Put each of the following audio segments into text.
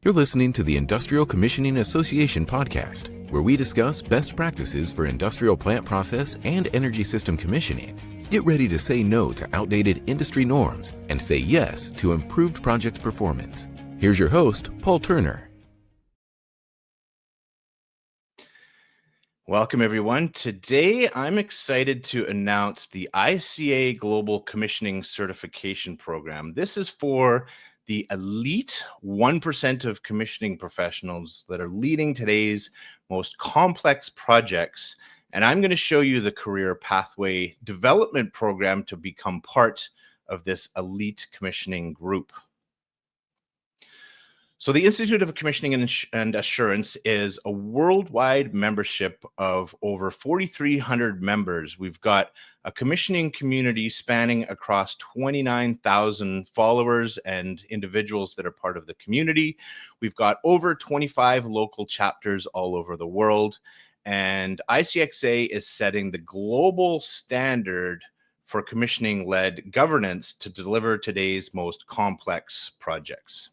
You're listening to the Industrial Commissioning Association podcast, where we discuss best practices for industrial plant process and energy system commissioning. Get ready to say no to outdated industry norms and say yes to improved project performance. Here's your host, Paul Turner. Welcome, everyone. Today, I'm excited to announce the ICxA Global Commissioning Certification Program. This is for the elite 1% of commissioning professionals that are leading today's most complex projects. And I'm going to show you the career pathway development program to become part of this elite commissioning group. So the Institute of Commissioning and Assurance is a worldwide membership of over 4,300 members. We've got a commissioning community spanning across 29,000 followers and individuals that are part of the community. We've got over 25 local chapters all over the world. And ICxA is setting the global standard for commissioning-led governance to deliver today's most complex projects.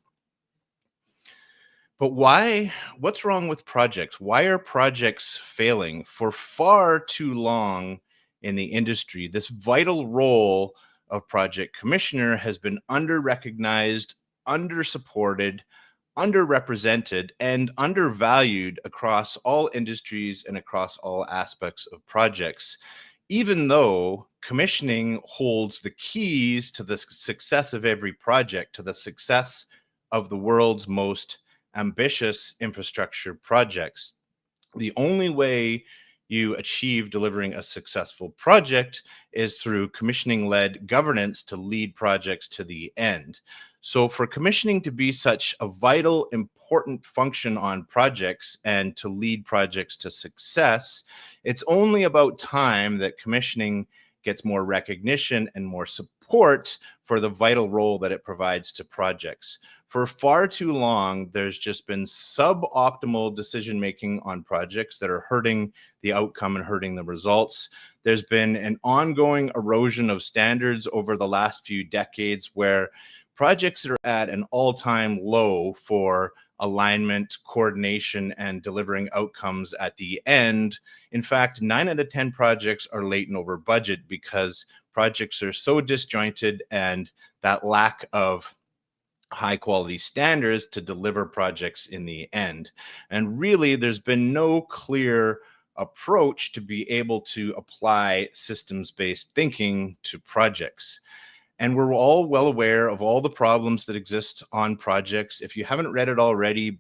But why? What's wrong with projects? Why are projects failing? For far too long in the industry, this vital role of project commissioner has been under-recognized, under-supported, underrepresented, and undervalued across all industries and across all aspects of projects, even though commissioning holds the keys to the success of every project, to the success of the world's most ambitious infrastructure projects. The only way you achieve delivering a successful project is through commissioning-led governance to lead projects to the end. So for commissioning to be such a vital, important function on projects and to lead projects to success, it's only about time that commissioning gets more recognition and more support for the vital role that it provides to projects. For far too long, there's just been suboptimal decision-making on projects that are hurting the outcome and hurting the results. There's been an ongoing erosion of standards over the last few decades where projects are at an all-time low for alignment, coordination, and delivering outcomes at the end. In fact, 9 out of 10 projects are late and over budget because projects are so disjointed and that lack of high quality standards to deliver projects in the end. And really, there's been no clear approach to be able to apply systems-based thinking to projects. And we're all well aware of all the problems that exist on projects. If you haven't read it already,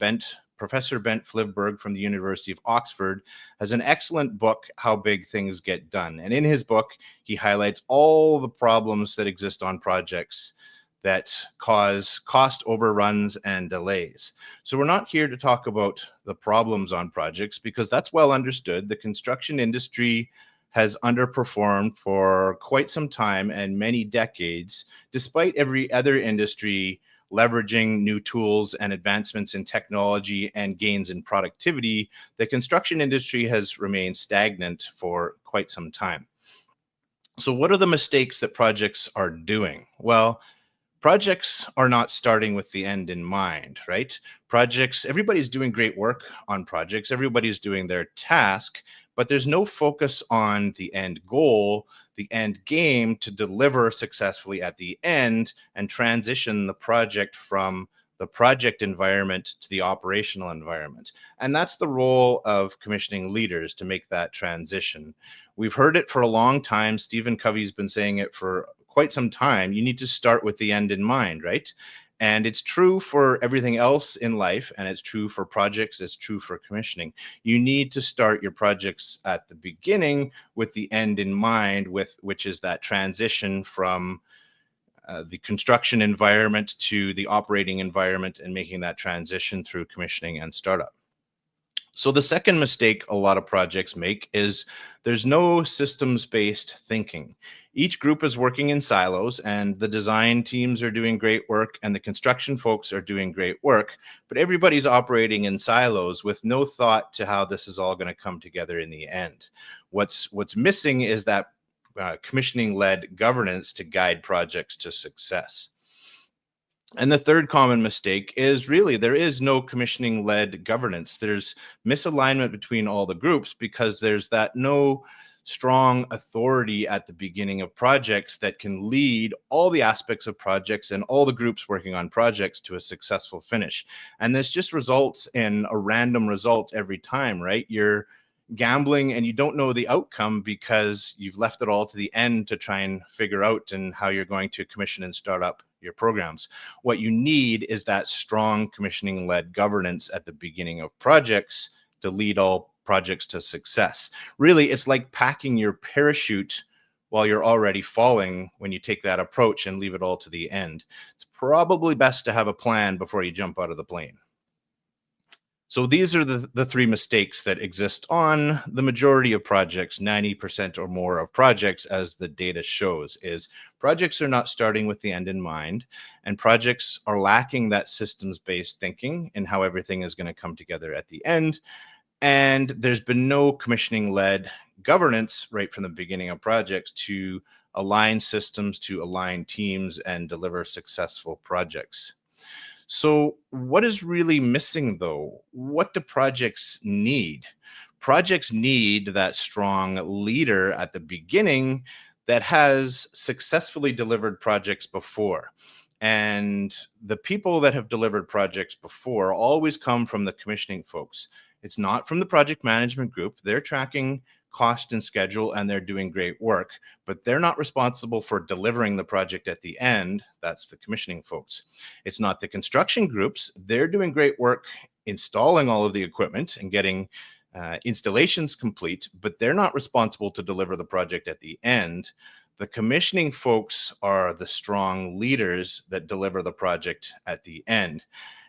Professor Bent Flivberg from the University of Oxford has an excellent book, How Big Things Get Done. And in his book, he highlights all the problems that exist on projects that cause cost overruns and delays. So we're not here to talk about the problems on projects because that's well understood. The construction industry has underperformed for quite some time and many decades, despite every other industry leveraging new tools and advancements in technology and gains in productivity. The construction industry has remained stagnant for quite some time. So what are the mistakes that projects are doing? Well, projects are not starting with the end in mind, right? Projects, everybody's doing great work on projects. Everybody's doing their task, but there's no focus on the end goal, the end game to deliver successfully at the end and transition the project from the project environment to the operational environment. And that's the role of commissioning leaders to make that transition. We've heard it for a long time. Stephen Covey's been saying it for quite some time. You need to start with the end in mind, right? And it's true for everything else in life, and it's true for projects, it's true for commissioning. You need to start your projects at the beginning with the end in mind, which is that transition from the construction environment to the operating environment and making that transition through commissioning and startup. So the second mistake a lot of projects make is there's no systems-based thinking. Each group is working in silos, and the design teams are doing great work and the construction folks are doing great work, but everybody's operating in silos with no thought to how this is all going to come together in the end. What's missing is that commissioning-led governance to guide projects to success. And the third common mistake is really there is no commissioning-led governance. There's misalignment between all the groups because there's that no strong authority at the beginning of projects that can lead all the aspects of projects and all the groups working on projects to a successful finish. And this just results in a random result every time, right? You're gambling and you don't know the outcome because you've left it all to the end to try and figure out and how you're going to commission and start up your programs. What you need is that strong commissioning-led governance at the beginning of projects to lead all projects to success. Really, it's like packing your parachute while you're already falling when you take that approach and leave it all to the end. It's probably best to have a plan before you jump out of the plane. So these are the three mistakes that exist on the majority of projects, 90% or more of projects, as the data shows, is projects are not starting with the end in mind, and projects are lacking that systems-based thinking and how everything is going to come together at the end. And there's been no commissioning-led governance right from the beginning of projects to align systems, to align teams, and deliver successful projects. So what is really missing though? What do projects need? Projects need that strong leader at the beginning that has successfully delivered projects before. And the people that have delivered projects before always come from the commissioning folks. It's not from the project management group. They're tracking cost and schedule and they're doing great work, but they're not responsible for delivering the project at the end. That's the commissioning folks. It's not the construction groups. They're doing great work installing all of the equipment and getting installations complete, but they're not responsible to deliver the project at the end. The commissioning folks are the strong leaders that deliver the project at the end.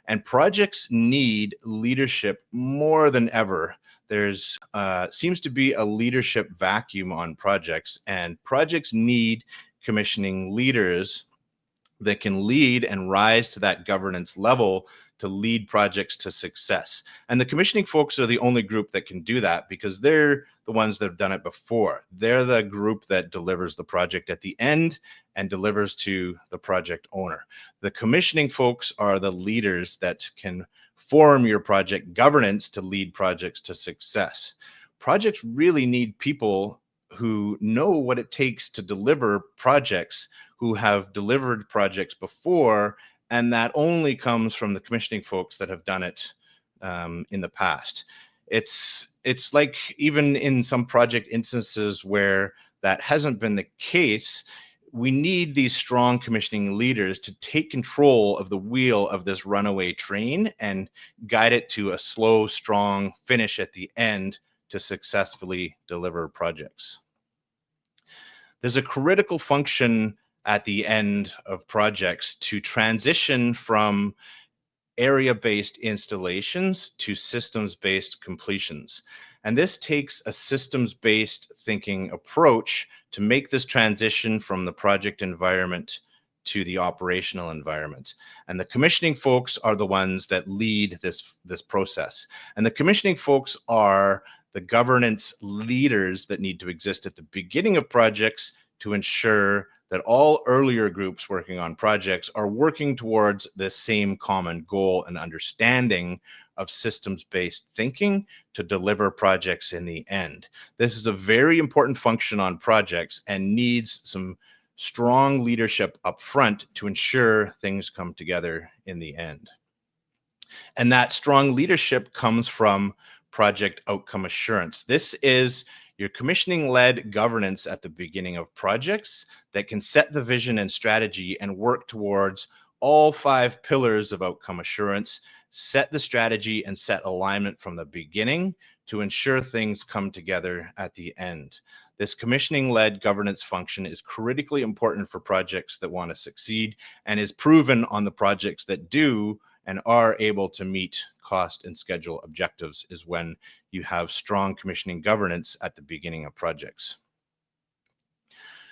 And projects need leadership more than ever. There's seems to be a leadership vacuum on projects, and projects need commissioning leaders that can lead and rise to that governance level to lead projects to success. And the commissioning folks are the only group that can do that because they're the ones that have done it before. They're the group that delivers the project at the end and delivers to the project owner. The commissioning folks are the leaders that can form your project governance to lead projects to success. Projects really need people who know what it takes to deliver projects, who have delivered projects before, and that only comes from the commissioning folks that have done it in the past. It's like even in some project instances where that hasn't been the case, we need these strong commissioning leaders to take control of the wheel of this runaway train and guide it to a slow, strong finish at the end to successfully deliver projects. There's a critical function at the end of projects to transition from area-based installations to systems-based completions. And this takes a systems-based thinking approach to make this transition from the project environment to the operational environment. And the commissioning folks are the ones that lead this process. And the commissioning folks are the governance leaders that need to exist at the beginning of projects to ensure that all earlier groups working on projects are working towards this same common goal and understanding of systems-based thinking to deliver projects in the end. This is a very important function on projects and needs some strong leadership up front to ensure things come together in the end. And that strong leadership comes from project outcome assurance. This is your commissioning-led governance at the beginning of projects that can set the vision and strategy and work towards all 5 pillars of outcome assurance, set the strategy and set alignment from the beginning to ensure things come together at the end. This commissioning-led governance function is critically important for projects that want to succeed and is proven on the projects that do and are able to meet cost and schedule objectives is when you have strong commissioning governance at the beginning of projects.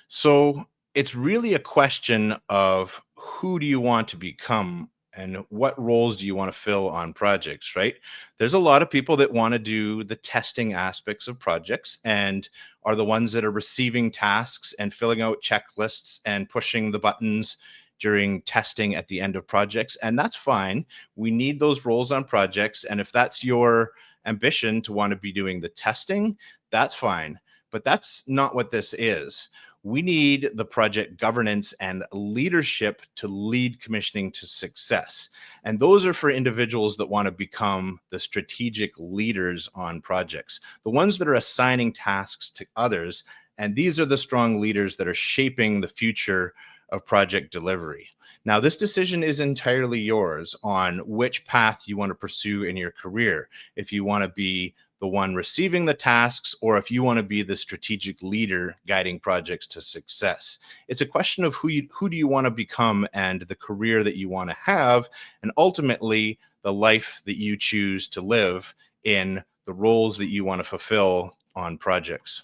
So it's really a question of who do you want to become and what roles do you want to fill on projects, right? There's a lot of people that want to do the testing aspects of projects and are the ones that are receiving tasks and filling out checklists and pushing the buttons during testing at the end of projects, and that's fine. We need those roles on projects, and if that's your ambition to want to be doing the testing, that's fine. But that's not what this is. We need the project governance and leadership to lead commissioning to success. And those are for individuals that want to become the strategic leaders on projects, the ones that are assigning tasks to others. And these are the strong leaders that are shaping the future of project delivery. Now, this decision is entirely yours on which path you want to pursue in your career. If you want to be the one receiving the tasks, or if you want to be the strategic leader guiding projects to success. It's a question of who do you want to become and the career that you want to have, and ultimately the life that you choose to live in the roles that you want to fulfill on projects.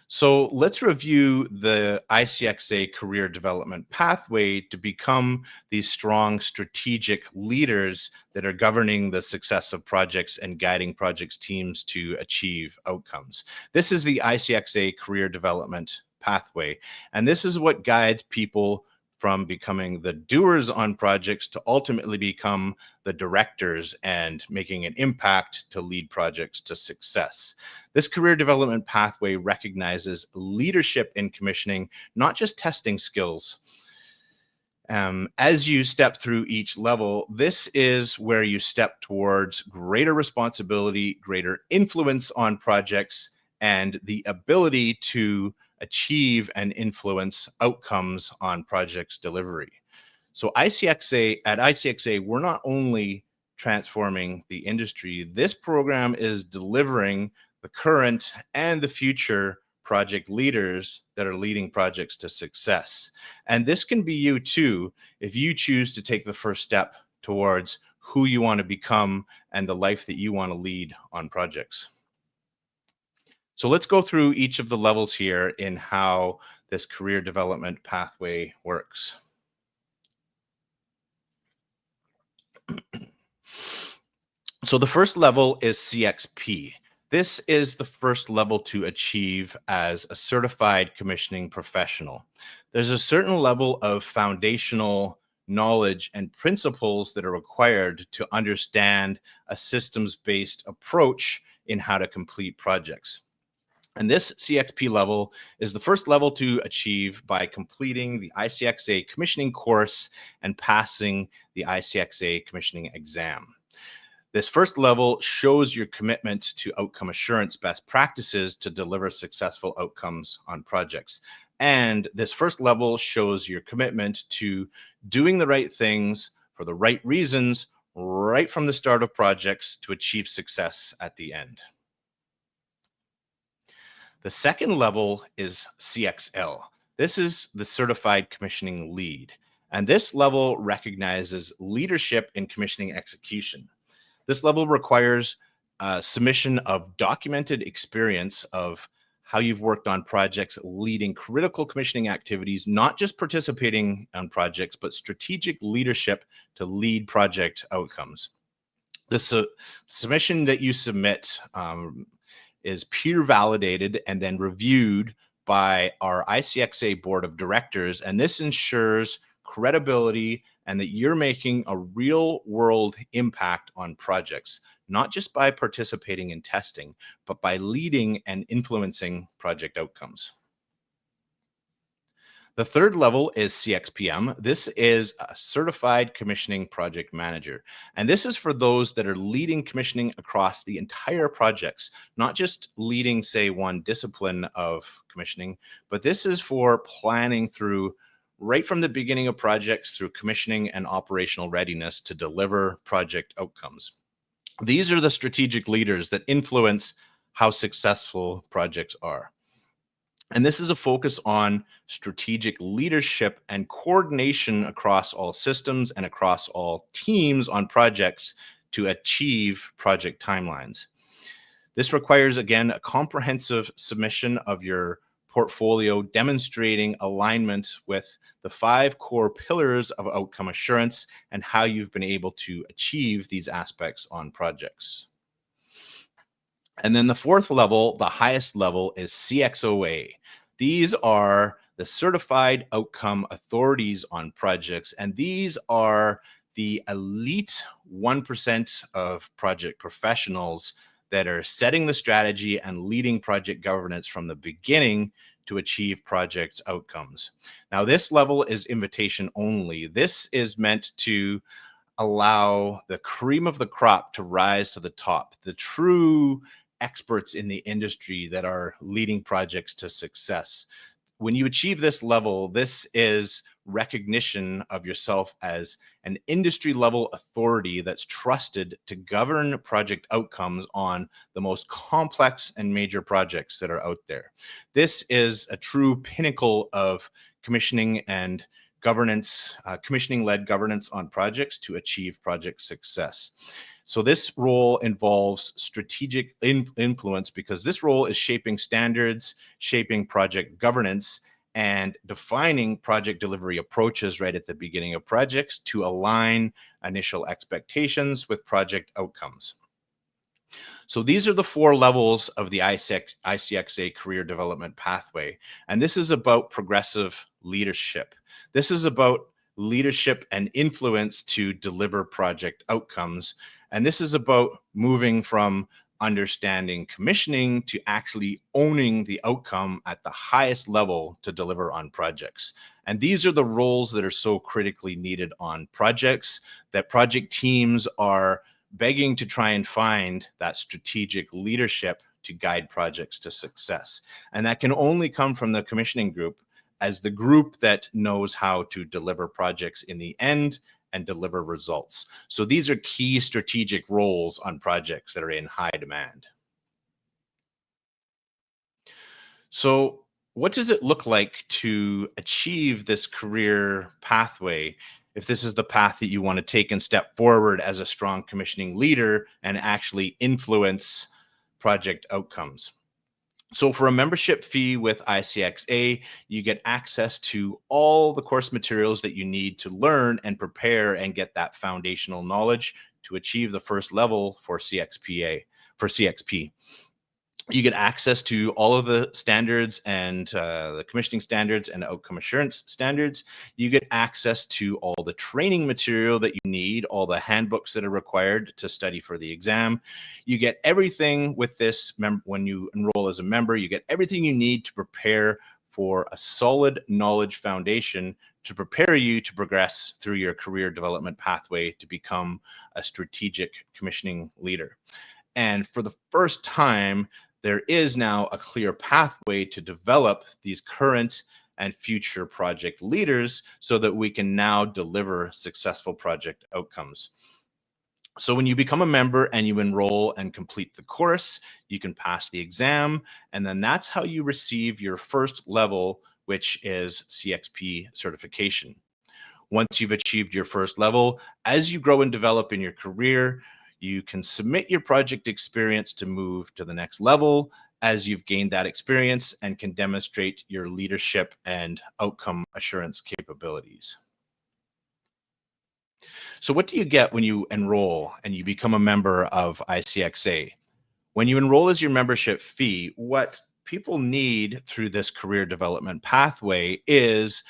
So let's review the ICxA career development pathway to become these strong strategic leaders that are governing the success of projects and guiding projects teams to achieve outcomes. This is the ICxA career development pathway, and this is what guides people from becoming the doers on projects to ultimately become the directors and making an impact to lead projects to success. This career development pathway recognizes leadership in commissioning, not just testing skills. As you step through each level, this is where you step towards greater responsibility, greater influence on projects, and the ability to achieve and influence outcomes on projects delivery. So at ICxA, we're not only transforming the industry, this program is delivering the current and the future project leaders that are leading projects to success. And this can be you too, if you choose to take the first step towards who you want to become and the life that you want to lead on projects. So let's go through each of the levels here in how this career development pathway works. So the first level is CXP. This is the first level to achieve as a certified commissioning professional. There's a certain level of foundational knowledge and principles that are required to understand a systems-based approach in how to complete projects. And this CXP level is the first level to achieve by completing the ICxA commissioning course and passing the ICxA commissioning exam. This first level shows your commitment to outcome assurance best practices to deliver successful outcomes on projects. And this first level shows your commitment to doing the right things for the right reasons right from the start of projects to achieve success at the end. The second level is CXL. This is the Certified Commissioning Lead, and this level recognizes leadership in commissioning execution. This level requires submission of documented experience of how you've worked on projects leading critical commissioning activities, not just participating on projects, but strategic leadership to lead project outcomes. The submission that you submit is peer validated and then reviewed by our ICxA board of directors. And this ensures credibility and that you're making a real world impact on projects, not just by participating in testing, but by leading and influencing project outcomes. The third level is CXPM. This is a Certified Commissioning Project Manager. And this is for those that are leading commissioning across the entire projects, not just leading, say, one discipline of commissioning, but this is for planning through right from the beginning of projects through commissioning and operational readiness to deliver project outcomes. These are the strategic leaders that influence how successful projects are. And this is a focus on strategic leadership and coordination across all systems and across all teams on projects to achieve project timelines. This requires, again, a comprehensive submission of your portfolio demonstrating alignment with the 5 core pillars of outcome assurance and how you've been able to achieve these aspects on projects. And then the fourth level, the highest level, is CXOA. These are the certified outcome authorities on projects. And these are the elite 1% of project professionals that are setting the strategy and leading project governance from the beginning to achieve project outcomes. Now, this level is invitation only. This is meant to allow the cream of the crop to rise to the top, the true experts in the industry that are leading projects to success. When you achieve this level, this is recognition of yourself as an industry level authority that's trusted to govern project outcomes on the most complex and major projects that are out there. This is a true pinnacle of commissioning and governance, commissioning-led governance on projects to achieve project success. So this role involves strategic influence because this role is shaping standards, shaping project governance, and defining project delivery approaches right at the beginning of projects to align initial expectations with project outcomes. So these are the 4 levels of the ICxA career development pathway. And this is about progressive leadership. This is about leadership and influence to deliver project outcomes. And this is about moving from understanding commissioning to actually owning the outcome at the highest level to deliver on projects. And these are the roles that are so critically needed on projects, that project teams are begging to try and find that strategic leadership to guide projects to success. And that can only come from the commissioning group as the group that knows how to deliver projects in the end and deliver results. So these are key strategic roles on projects that are in high demand. So what does it look like to achieve this career pathway if this is the path that you want to take and step forward as a strong commissioning leader and actually influence project outcomes? So for a membership fee with ICxA, you get access to all the course materials that you need to learn and prepare and get that foundational knowledge to achieve the first level for CXP. You get access to all of the standards and the commissioning standards and outcome assurance standards. You get access to all the training material that you need, all the handbooks that are required to study for the exam. You get everything with this when you enroll as a member. You get everything you need to prepare for a solid knowledge foundation to prepare you to progress through your career development pathway to become a strategic commissioning leader. And for the first time, there is now a clear pathway to develop these current and future project leaders so that we can now deliver successful project outcomes. So when you become a member and you enroll and complete the course, you can pass the exam, and then that's how you receive your first level, which is CXP certification. Once you've achieved your first level, as you grow and develop in your career, you can submit your project experience to move to the next level as you've gained that experience and can demonstrate your leadership and outcome assurance capabilities. So what do you get when you enroll and you become a member of ICxA? When you enroll as your membership fee, what people need through this career development pathway is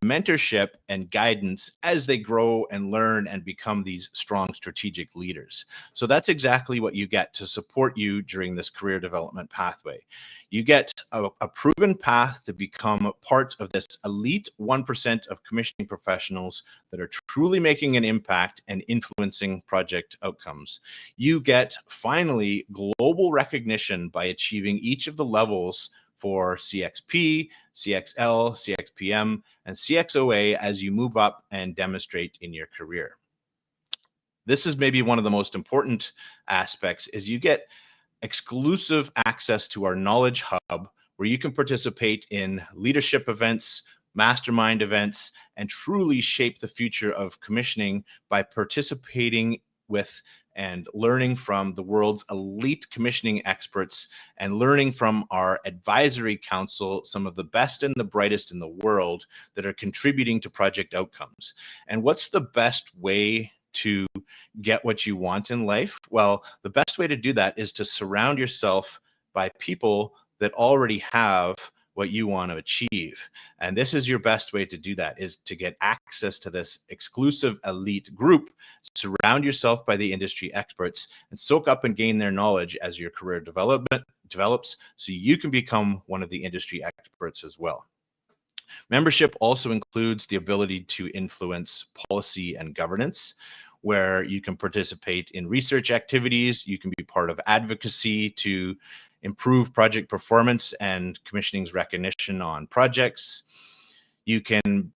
mentorship and guidance as they grow and learn and become these strong strategic leaders. So that's exactly what you get to support you during this career development pathway. You get a proven path to become part of this elite 1% of commissioning professionals that are truly making an impact and influencing project outcomes. You get finally global recognition by achieving each of the levels for CXP, CXL, CXPM, and CXOA as you move up and demonstrate in your career. This is maybe one of the most important aspects is you get exclusive access to our knowledge hub where you can participate in leadership events, mastermind events, and truly shape the future of commissioning by participating with and learning from the world's elite commissioning experts and learning from our advisory council, some of the best and the brightest in the world that are contributing to project outcomes. And what's the best way to get what you want in life? Well, the best way to do that is to surround yourself by people that already have what you want to achieve. And this is your best way to do that, is to get access to this exclusive elite group. Surround yourself by the industry experts and soak up and gain their knowledge as your career develops, so you can become one of the industry experts as well. Membership also includes the ability to influence policy and governance, where you can participate in research activities, you can be part of advocacy to improve project performance and commissioning's recognition on projects. You can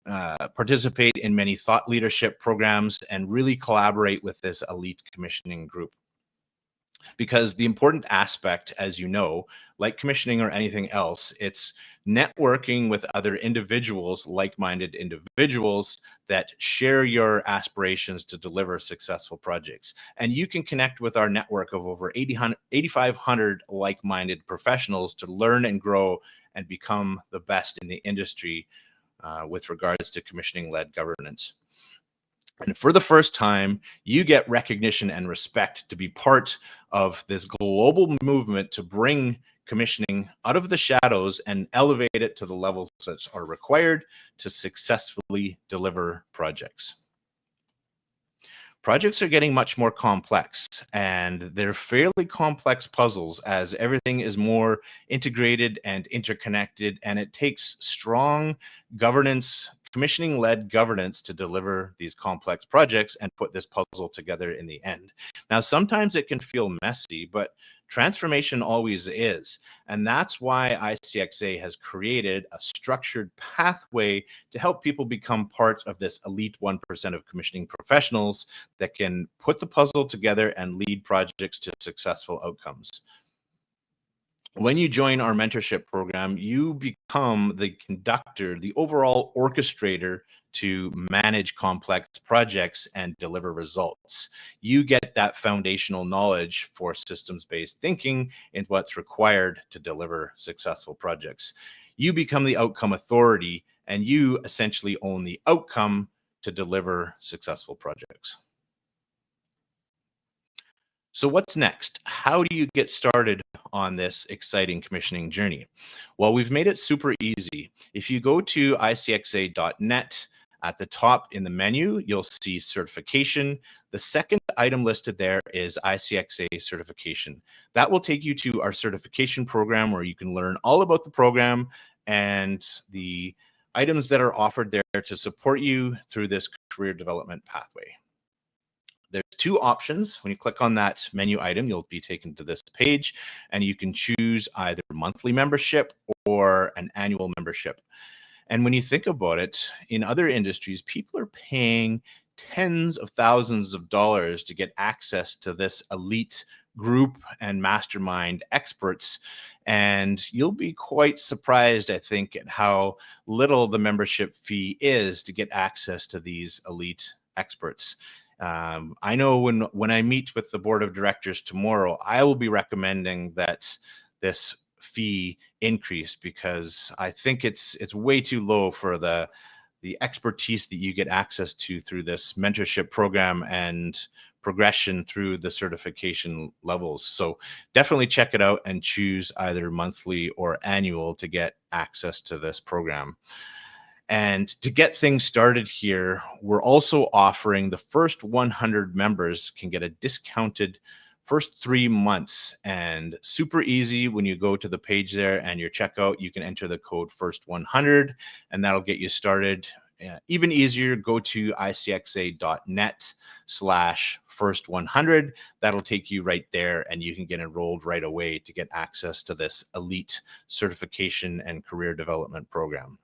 participate in many thought leadership programs and really collaborate with this elite commissioning group. Because the important aspect, as you know, like commissioning or anything else, it's networking with other individuals, like-minded individuals that share your aspirations to deliver successful projects. And you can connect with our network of over 8,500 like-minded professionals to learn and grow and become the best in the industry with regards to commissioning-led governance. And for the first time, you get recognition and respect to be part of this global movement to bring commissioning out of the shadows and elevate it to the levels that are required to successfully deliver projects. Projects are getting much more complex, and they're fairly complex puzzles as everything is more integrated and interconnected, and it takes strong governance, commissioning-led governance to deliver these complex projects and put this puzzle together in the end. Now, sometimes it can feel messy, but transformation always is. And that's why ICxA has created a structured pathway to help people become part of this elite 1% of commissioning professionals that can put the puzzle together and lead projects to successful outcomes. When you join our mentorship program, you become the conductor, the overall orchestrator to manage complex projects and deliver results. You get that foundational knowledge for systems-based thinking and what's required to deliver successful projects. You become the outcome authority, and you essentially own the outcome to deliver successful projects. So what's next? How do you get started on this exciting commissioning journey? Well, we've made it super easy. If you go to ICxA.net, at the top in the menu, you'll see certification. The second item listed there is ICxA certification. That will take you to our certification program, where you can learn all about the program and the items that are offered there to support you through this career development pathway. There's two options. When you click on that menu item, you'll be taken to this page, and you can choose either monthly membership or an annual membership. And when you think about it, in other industries, people are paying tens of thousands of dollars to get access to this elite group and mastermind experts. And you'll be quite surprised, I think, at how little the membership fee is to get access to these elite experts. I know when I meet with the board of directors tomorrow, I will be recommending that this fee increase, because I think it's way too low for the expertise that you get access to through this mentorship program and progression through the certification levels. So definitely check it out and choose either monthly or annual to get access to this program. And to get things started here, we're also offering the first 100 members can get a discounted first 3 months, and super easy. When you go to the page there and your checkout, you can enter the code FIRST100, and that'll get you started. Even easier, go to ICxA.net/FIRST100. That'll take you right there, and you can get enrolled right away to get access to this elite certification and career development program.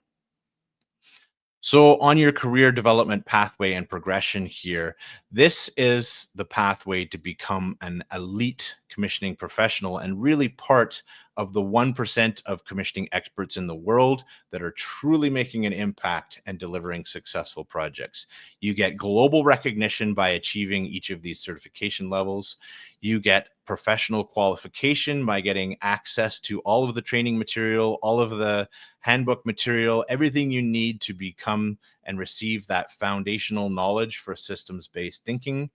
So on your career development pathway and progression here, this is the pathway to become an elite commissioning professional and really part of the 1% of commissioning experts in the world that are truly making an impact and delivering successful projects. You get global recognition by achieving each of these certification levels. You get professional qualification by getting access to all of the training material, all of the handbook material, everything you need to become and receive that foundational knowledge for systems-based thinking.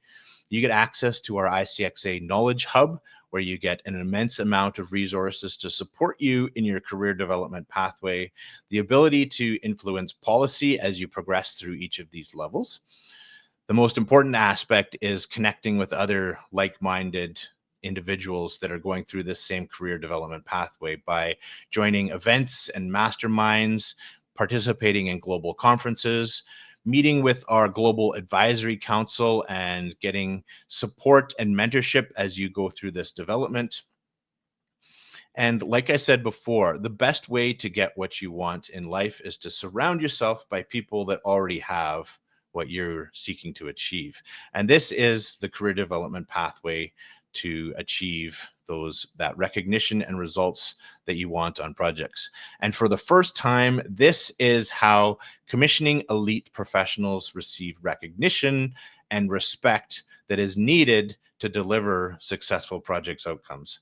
You get access to our ICxA Knowledge Hub, where you get an immense amount of resources to support you in your career development pathway, the ability to influence policy as you progress through each of these levels. The most important aspect is connecting with other like-minded individuals that are going through this same career development pathway by joining events and masterminds, participating in global conferences, meeting with our global advisory council and getting support and mentorship as you go through this development. And like I said before, the best way to get what you want in life is to surround yourself by people that already have what you're seeking to achieve. And this is the career development pathway to achieve that recognition and results that you want on projects. And for the first time, this is how commissioning elite professionals receive recognition and respect that is needed to deliver successful projects outcomes.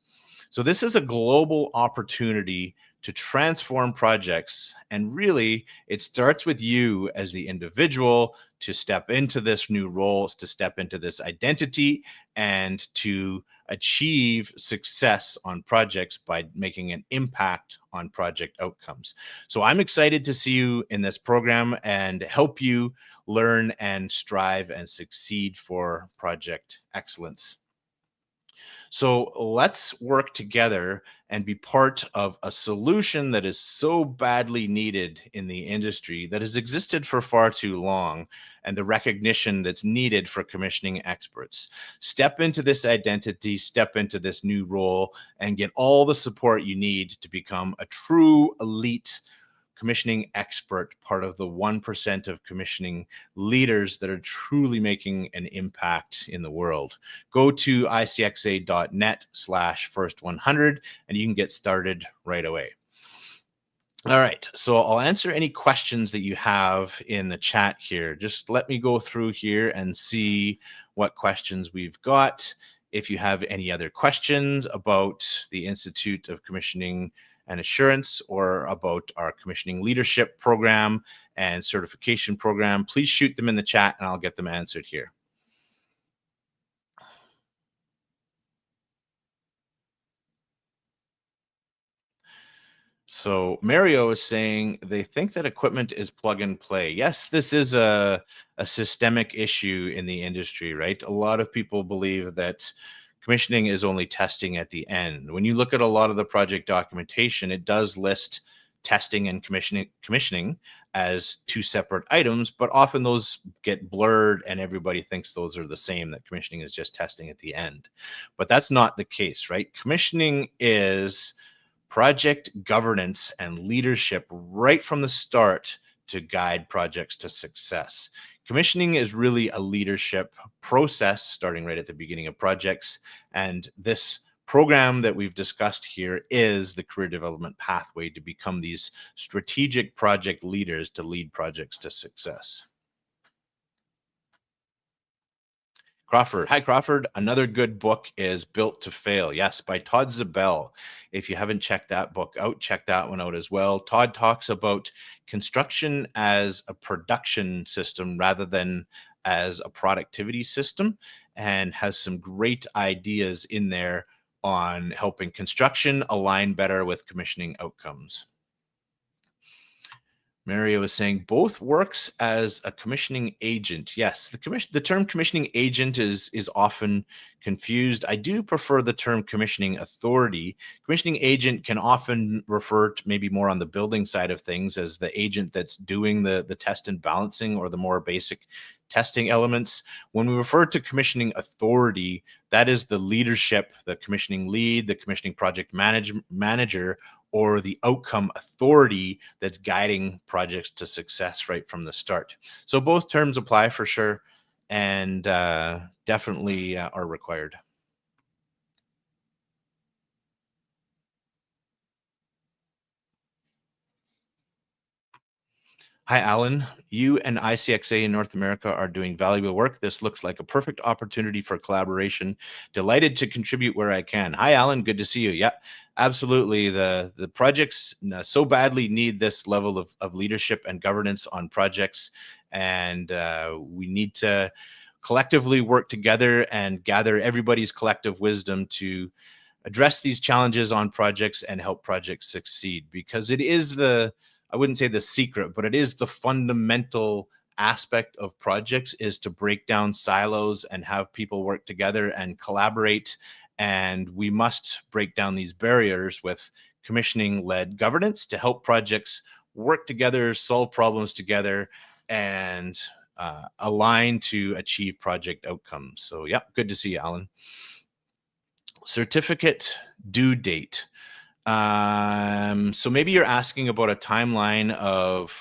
So this is a global opportunity to transform projects. And really, it starts with you as the individual to step into this new role, to step into this identity, and to achieve success on projects by making an impact on project outcomes. So I'm excited to see you in this program and help you learn and strive and succeed for project excellence. So let's work together and be part of a solution that is so badly needed in the industry, that has existed for far too long, and the recognition that's needed for commissioning experts. Step into this identity, step into this new role, and get all the support you need to become a true elite commissioning expert, part of the 1% of commissioning leaders that are truly making an impact in the world. Go to icxa.net/first100 and you can get started right away. All right, so I'll answer any questions that you have in the chat here. Just let me go through here and see what questions we've got. If you have any other questions about the Institute of Commissioning and Assurance or about our commissioning leadership program and certification program, please shoot them in the chat and I'll get them answered here. So Mario is saying they think that equipment is plug and play. Yes, this is a systemic issue in the industry, right? A lot of people believe that commissioning is only testing at the end. When you look at a lot of the project documentation, it does list testing and commissioning as two separate items, but often those get blurred and everybody thinks those are the same, that commissioning is just testing at the end. But that's not the case, right? Commissioning is project governance and leadership right from the start to guide projects to success. Commissioning is really a leadership process starting right at the beginning of projects. And this program that we've discussed here is the career development pathway to become these strategic project leaders to lead projects to success. Crawford. Hi, Crawford. Another good book is Built to Fail. Yes, by Todd Zabel. If you haven't checked that book out, check that one out as well. Todd talks about construction as a production system rather than as a productivity system, and has some great ideas in there on helping construction align better with commissioning outcomes. Mario was saying both works as a commissioning agent. Yes, the term commissioning agent is often confused. I do prefer the term commissioning authority. Commissioning agent can often refer to maybe more on the building side of things as the agent that's doing the test and balancing or the more basic testing elements. When we refer to commissioning authority, that is the leadership, the commissioning lead, the commissioning project manager, or the outcome authority that's guiding projects to success right from the start. So both terms apply for sure, and definitely are required. Hi, Alan. You and ICxA in North America are doing valuable work. This looks like a perfect opportunity for collaboration. Delighted to contribute where I can. Hi, Alan. Good to see you. Yeah, absolutely. The projects so badly need this level of leadership and governance on projects, and we need to collectively work together and gather everybody's collective wisdom to address these challenges on projects and help projects succeed, because it is I wouldn't say the secret, but it is the fundamental aspect of projects, is to break down silos and have people work together and collaborate. And we must break down these barriers with commissioning-led governance to help projects work together, solve problems together, and align to achieve project outcomes. So yeah, good to see you, Alan. Certificate due date. So maybe you're asking about a timeline of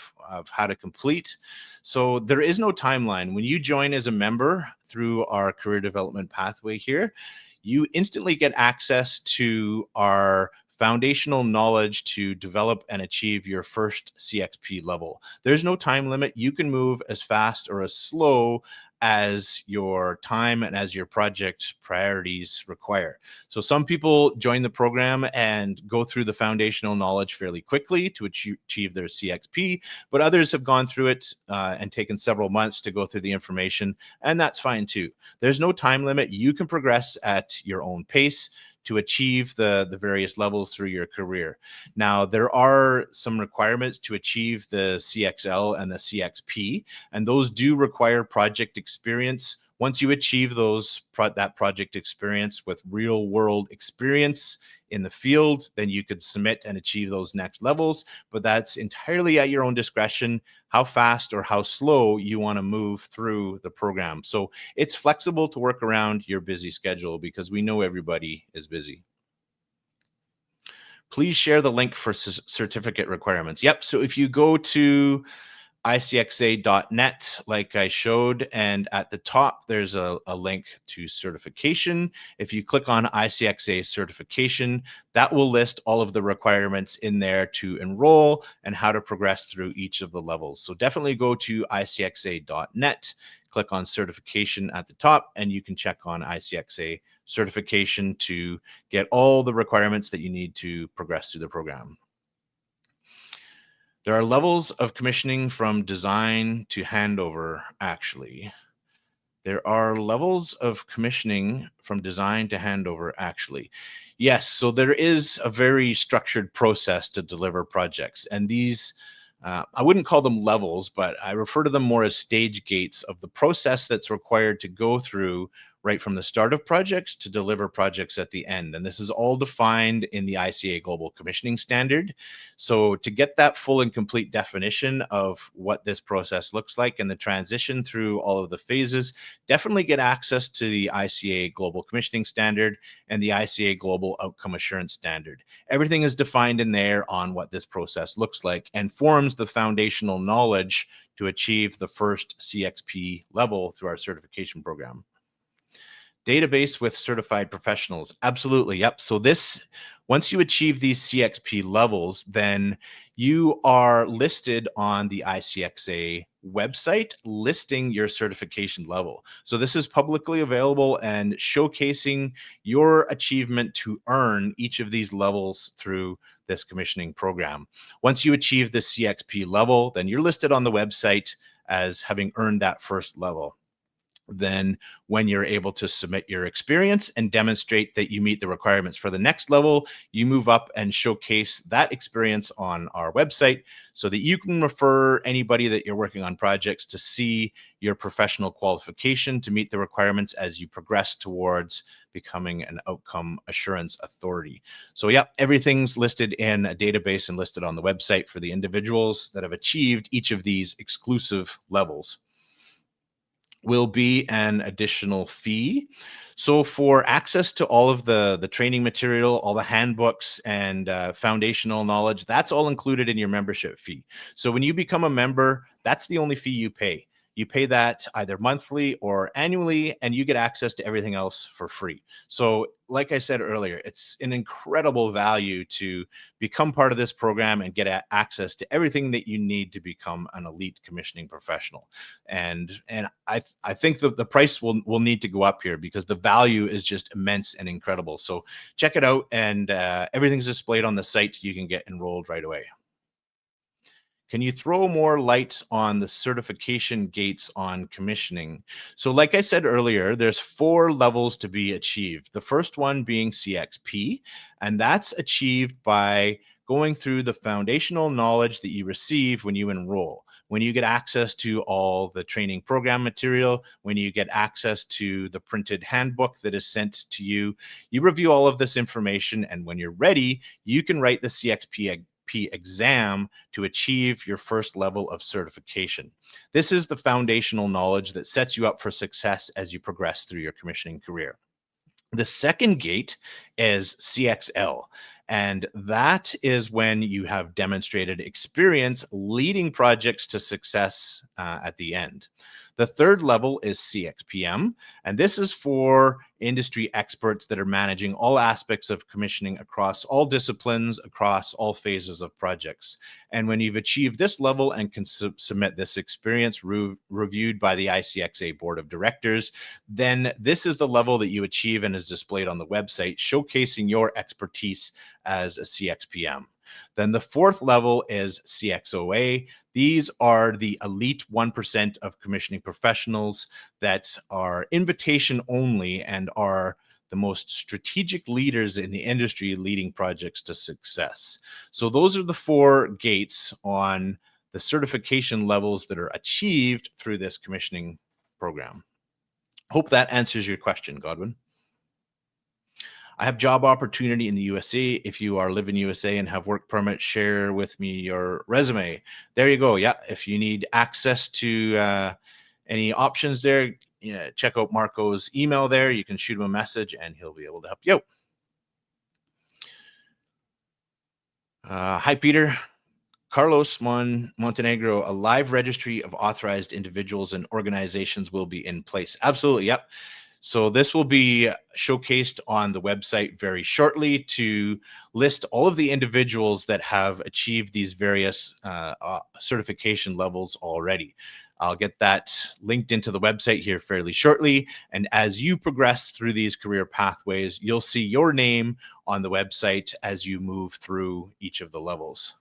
how to complete. So there is no timeline. When you join as a member through our career development pathway here, you instantly get access to our foundational knowledge to develop and achieve your first CXP level. There's no time limit. You can move as fast or as slow as your time and as your project priorities require. So some people join the program and go through the foundational knowledge fairly quickly to achieve their CXP, but others have gone through it and taken several months to go through the information, and that's fine too. There's no time limit. You can progress at your own pace to achieve the various levels through your career. Now, there are some requirements to achieve the CXL and the CXP, and those do require project experience. Once you achieve that project experience with real world experience in the field, then you could submit and achieve those next levels, but that's entirely at your own discretion, how fast or how slow you want to move through the program. So it's flexible to work around your busy schedule, because we know everybody is busy. Please share the link for certificate requirements. Yep, so if you go to ICxA.net, like I showed, and at the top there's a link to certification. If you click on ICxA certification, that will list all of the requirements in there to enroll and how to progress through each of the levels. So definitely go to ICxA.net, click on certification at the top, and you can check on ICxA certification to get all the requirements that you need to progress through the program. There are levels of commissioning from design to handover, actually. There are levels of commissioning from design to handover, actually. Yes, so there is a very structured process to deliver projects. And these, I wouldn't call them levels, but I refer to them more as stage gates of the process that's required to go through right from the start of projects to deliver projects at the end. And this is all defined in the ICA Global Commissioning Standard. So to get that full and complete definition of what this process looks like and the transition through all of the phases, definitely get access to the ICA Global Commissioning Standard and the ICA Global Outcome Assurance Standard. Everything is defined in there on what this process looks like and forms the foundational knowledge to achieve the first CXP level through our certification program. Database with certified professionals. Absolutely. Yep. So once you achieve these CXP levels, then you are listed on the ICxA website listing your certification level. So this is publicly available and showcasing your achievement to earn each of these levels through this commissioning program. Once you achieve the CXP level, then you're listed on the website as having earned that first level. Then when you're able to submit your experience and demonstrate that you meet the requirements for the next level, you move up and showcase that experience on our website so that you can refer anybody that you're working on projects to see your professional qualification to meet the requirements as you progress towards becoming an outcome assurance authority. So yeah, everything's listed in a database and listed on the website for the individuals that have achieved each of these exclusive levels. Will be an additional fee. So for access to all of the training material, all the handbooks and foundational knowledge, that's all included in your membership fee. So when you become a member, that's the only fee you pay. You pay that either monthly or annually, and you get access to everything else for free. So like I said earlier, it's an incredible value to become part of this program and get access to everything that you need to become an elite commissioning professional. And I think that the price will need to go up here because the value is just immense and incredible. So check it out, and everything's displayed on the site. You can get enrolled right away. Can you throw more light on the certification gates on commissioning? So like I said earlier, there's 4 levels to be achieved. The first one being CXP, and that's achieved by going through the foundational knowledge that you receive when you enroll, when you get access to all the training program material, when you get access to the printed handbook that is sent to you. You review all of this information, and when you're ready, you can write the CXP exam to achieve your first level of certification. This is the foundational knowledge that sets you up for success as you progress through your commissioning career. The second gate is CXL, and that is when you have demonstrated experience leading projects to success at the end. The third level is CXPM, and this is for industry experts that are managing all aspects of commissioning across all disciplines, across all phases of projects. And when you've achieved this level and can submit this experience reviewed by the ICxA Board of Directors, then this is the level that you achieve and is displayed on the website, showcasing your expertise as a CXPM. Then the fourth level is CXOA. These are the elite 1% of commissioning professionals that are invitation only and are the most strategic leaders in the industry leading projects to success. So those are the 4 gates on the certification levels that are achieved through this commissioning program. Hope that answers your question, Godwin. I have job opportunity in the USA. If you are living in USA and have work permit, share with me your resume. There you go. Yeah, if you need access to any options there, check out Marco's email there. You can shoot him a message and he'll be able to help you out. Hi, Peter. Carlos Montenegro, a live registry of authorized individuals and organizations will be in place. Absolutely. Yep. So this will be showcased on the website very shortly to list all of the individuals that have achieved these various certification levels already. I'll get that linked into the website here fairly shortly. And as you progress through these career pathways, you'll see your name on the website as you move through each of the levels.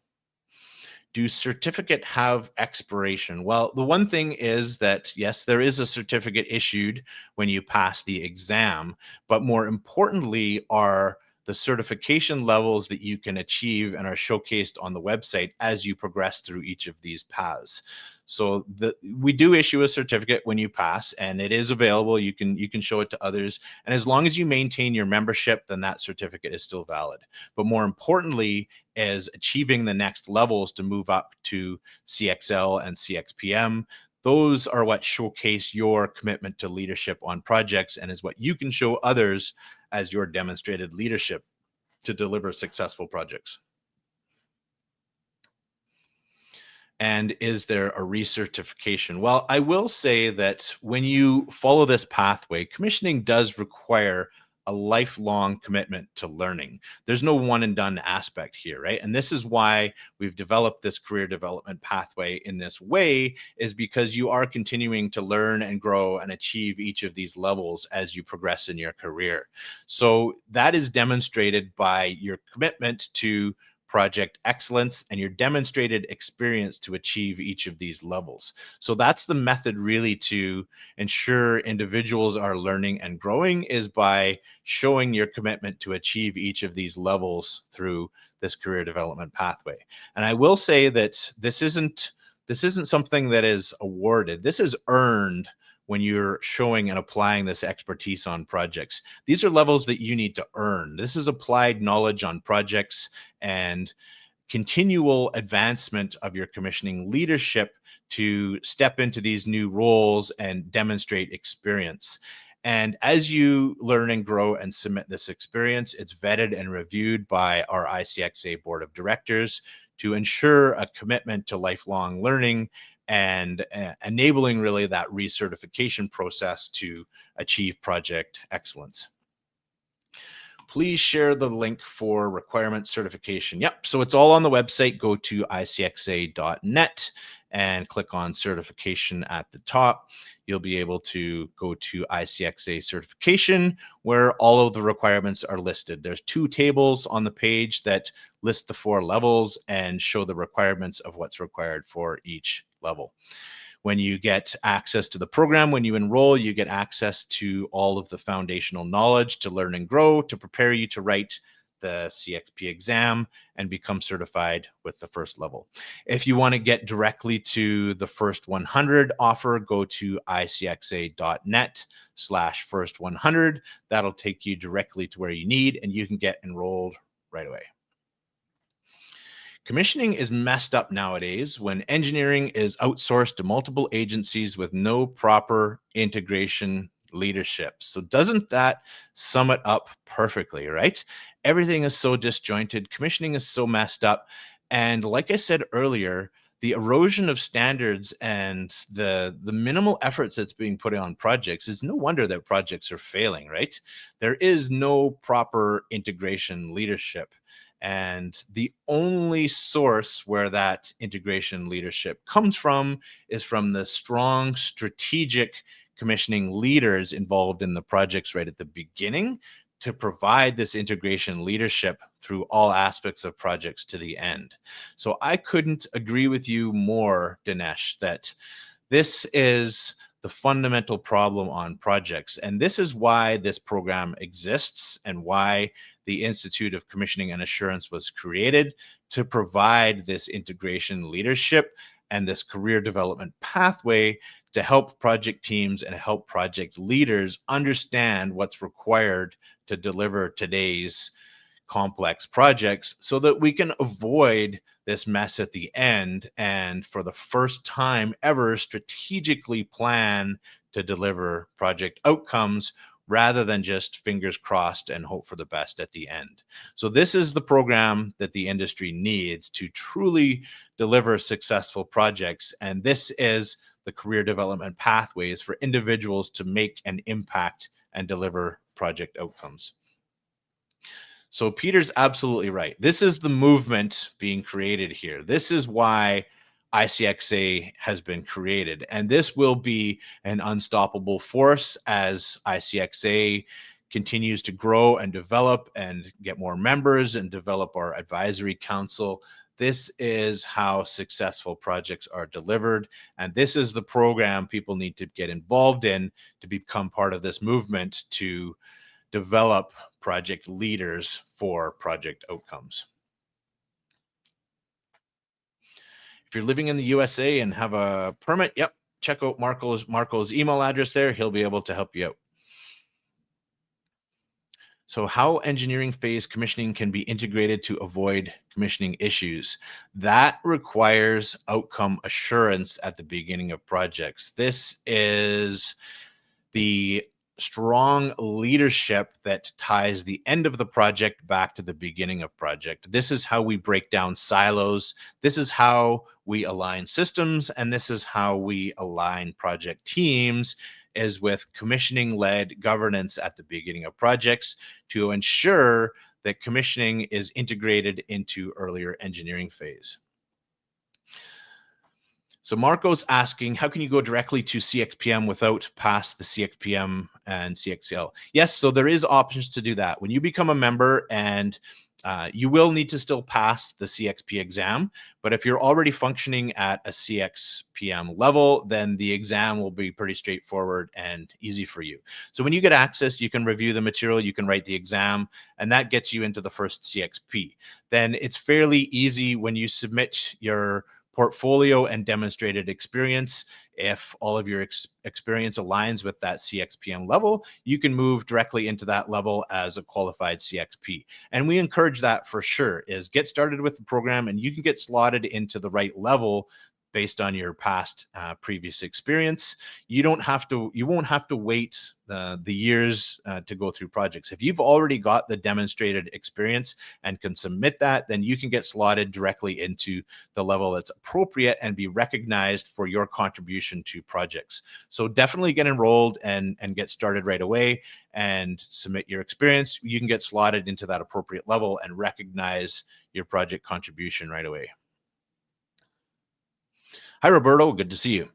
Do certificate have expiration? Well, the one thing is that, yes, there is a certificate issued when you pass the exam, but more importantly are the certification levels that you can achieve and are showcased on the website as you progress through each of these paths. So we do issue a certificate when you pass, and it is available. You can show it to others, and as long as you maintain your membership, then that certificate is still valid. But more importantly is achieving the next levels to move up to CXL and CXPM. Those are what showcase your commitment to leadership on projects and is what you can show others as your demonstrated leadership to deliver successful projects. And is there a recertification? Well, I will say that when you follow this pathway, commissioning does require a lifelong commitment to learning. There's no one and done aspect here, right? And this is why we've developed this career development pathway in this way, is because you are continuing to learn and grow and achieve each of these levels as you progress in your career. So that is demonstrated by your commitment to project excellence and your demonstrated experience to achieve each of these levels. So that's the method really to ensure individuals are learning and growing, is by showing your commitment to achieve each of these levels through this career development pathway. And I will say that this isn't something that is awarded. This is earned when you're showing and applying this expertise on projects. These are levels that you need to earn. This is applied knowledge on projects and continual advancement of your commissioning leadership to step into these new roles and demonstrate experience. And as you learn and grow and submit this experience, it's vetted and reviewed by our ICxA Board of Directors to ensure a commitment to lifelong learning and enabling really that recertification process to achieve project excellence. Please share the link for requirement certification. Yep, so it's all on the website. Go to icxa.net and click on certification at the top. you'll be able to go to ICxA certification, where all of the requirements are listed. There's 2 tables on the page that list the 4 levels and show the requirements of what's required for each level. When you get access to the program, when you enroll, you get access to all of the foundational knowledge to learn and grow, to prepare you to write the CXP exam and become certified with the first level. If you want to get directly to the first 100 offer, go to icxa.net/first100. That'll take you directly to where you need, and you can get enrolled right away. Commissioning is messed up nowadays when engineering is outsourced to multiple agencies with no proper integration leadership. So doesn't that sum it up perfectly, right? Everything is so disjointed. Commissioning is so messed up. And like I said earlier, the erosion of standards and the minimal efforts that's being put on projects is no wonder that projects are failing, right? There is no proper integration leadership. And the only source where that integration leadership comes from is from the strong strategic commissioning leaders involved in the projects right at the beginning to provide this integration leadership through all aspects of projects to the end. So I couldn't agree with you more, Dinesh, that this is the fundamental problem on projects. And this is why this program exists and why the Institute of Commissioning and Assurance was created, to provide this integration leadership and this career development pathway to help project teams and help project leaders understand what's required to deliver today's complex projects so that we can avoid this mess at the end and for the first time ever strategically plan to deliver project outcomes rather than just fingers crossed and hope for the best at the end. So this is the program that the industry needs to truly deliver successful projects. And this is the career development pathways for individuals to make an impact and deliver project outcomes. So Peter's absolutely right. This is the movement being created here. This is why ICxA has been created. And this will be an unstoppable force as ICxA continues to grow and develop and get more members and develop our advisory council. This is how successful projects are delivered. And this is the program people need to get involved in to become part of this movement to develop project leaders for project outcomes. If you're living in the USA and have a permit, yep, check out Marco's email address there. He'll be able to help you out. So how engineering phase commissioning can be integrated to avoid commissioning issues. That requires outcome assurance at the beginning of projects. This is the strong leadership that ties the end of the project back to the beginning of project. This is how we break down silos. This is how we align systems, and this is how we align project teams, is with commissioning-led governance at the beginning of projects to ensure that commissioning is integrated into earlier engineering phase. So Marco's asking, how can you go directly to CXPM without past the CXPM and CXL? Yes, so there is options to do that. When you become a member, and you will need to still pass the CXP exam, but if you're already functioning at a CXPM level, then the exam will be pretty straightforward and easy for you. So when you get access, you can review the material, you can write the exam, and that gets you into the first CXP. Then it's fairly easy when you submit your portfolio and demonstrated experience. If all of your experience aligns with that CXPM level, you can move directly into that level as a qualified CXP. And we encourage that for sure, is get started with the program and you can get slotted into the right level based on your past previous experience. You won't have to wait the years to go through projects. If you've already got the demonstrated experience and can submit that, then you can get slotted directly into the level that's appropriate and be recognized for your contribution to projects. So definitely get enrolled and get started right away and submit your experience. You can get slotted into that appropriate level and recognize your project contribution right away. Hi, Roberto. Good to see you.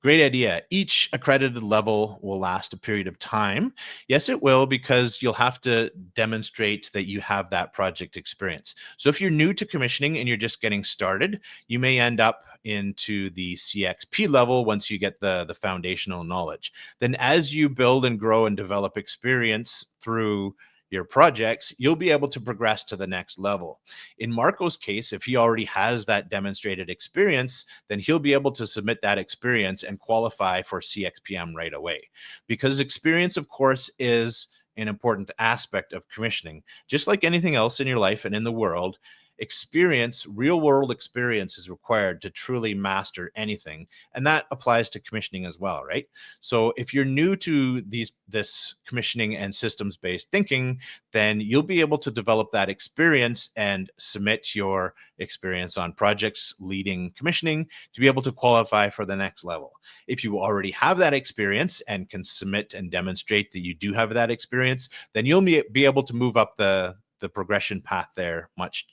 Great idea. Each accredited level will last a period of time. Yes, it will, because you'll have to demonstrate that you have that project experience. So if you're new to commissioning and you're just getting started, you may end up into the CXP level once you get the foundational knowledge. Then as you build and grow and develop experience through your projects, you'll be able to progress to the next level. In Marco's case, if he already has that demonstrated experience, then he'll be able to submit that experience and qualify for CXPM right away. Because experience, of course, is an important aspect of commissioning. Just like anything else in your life and in the world, experience, real world experience, is required to truly master anything. And that applies to commissioning as well, right? So if you're new to this commissioning and systems based thinking, then you'll be able to develop that experience and submit your experience on projects leading commissioning to be able to qualify for the next level. If you already have that experience and can submit and demonstrate that you do have that experience, then you'll be able to move up the progression path there much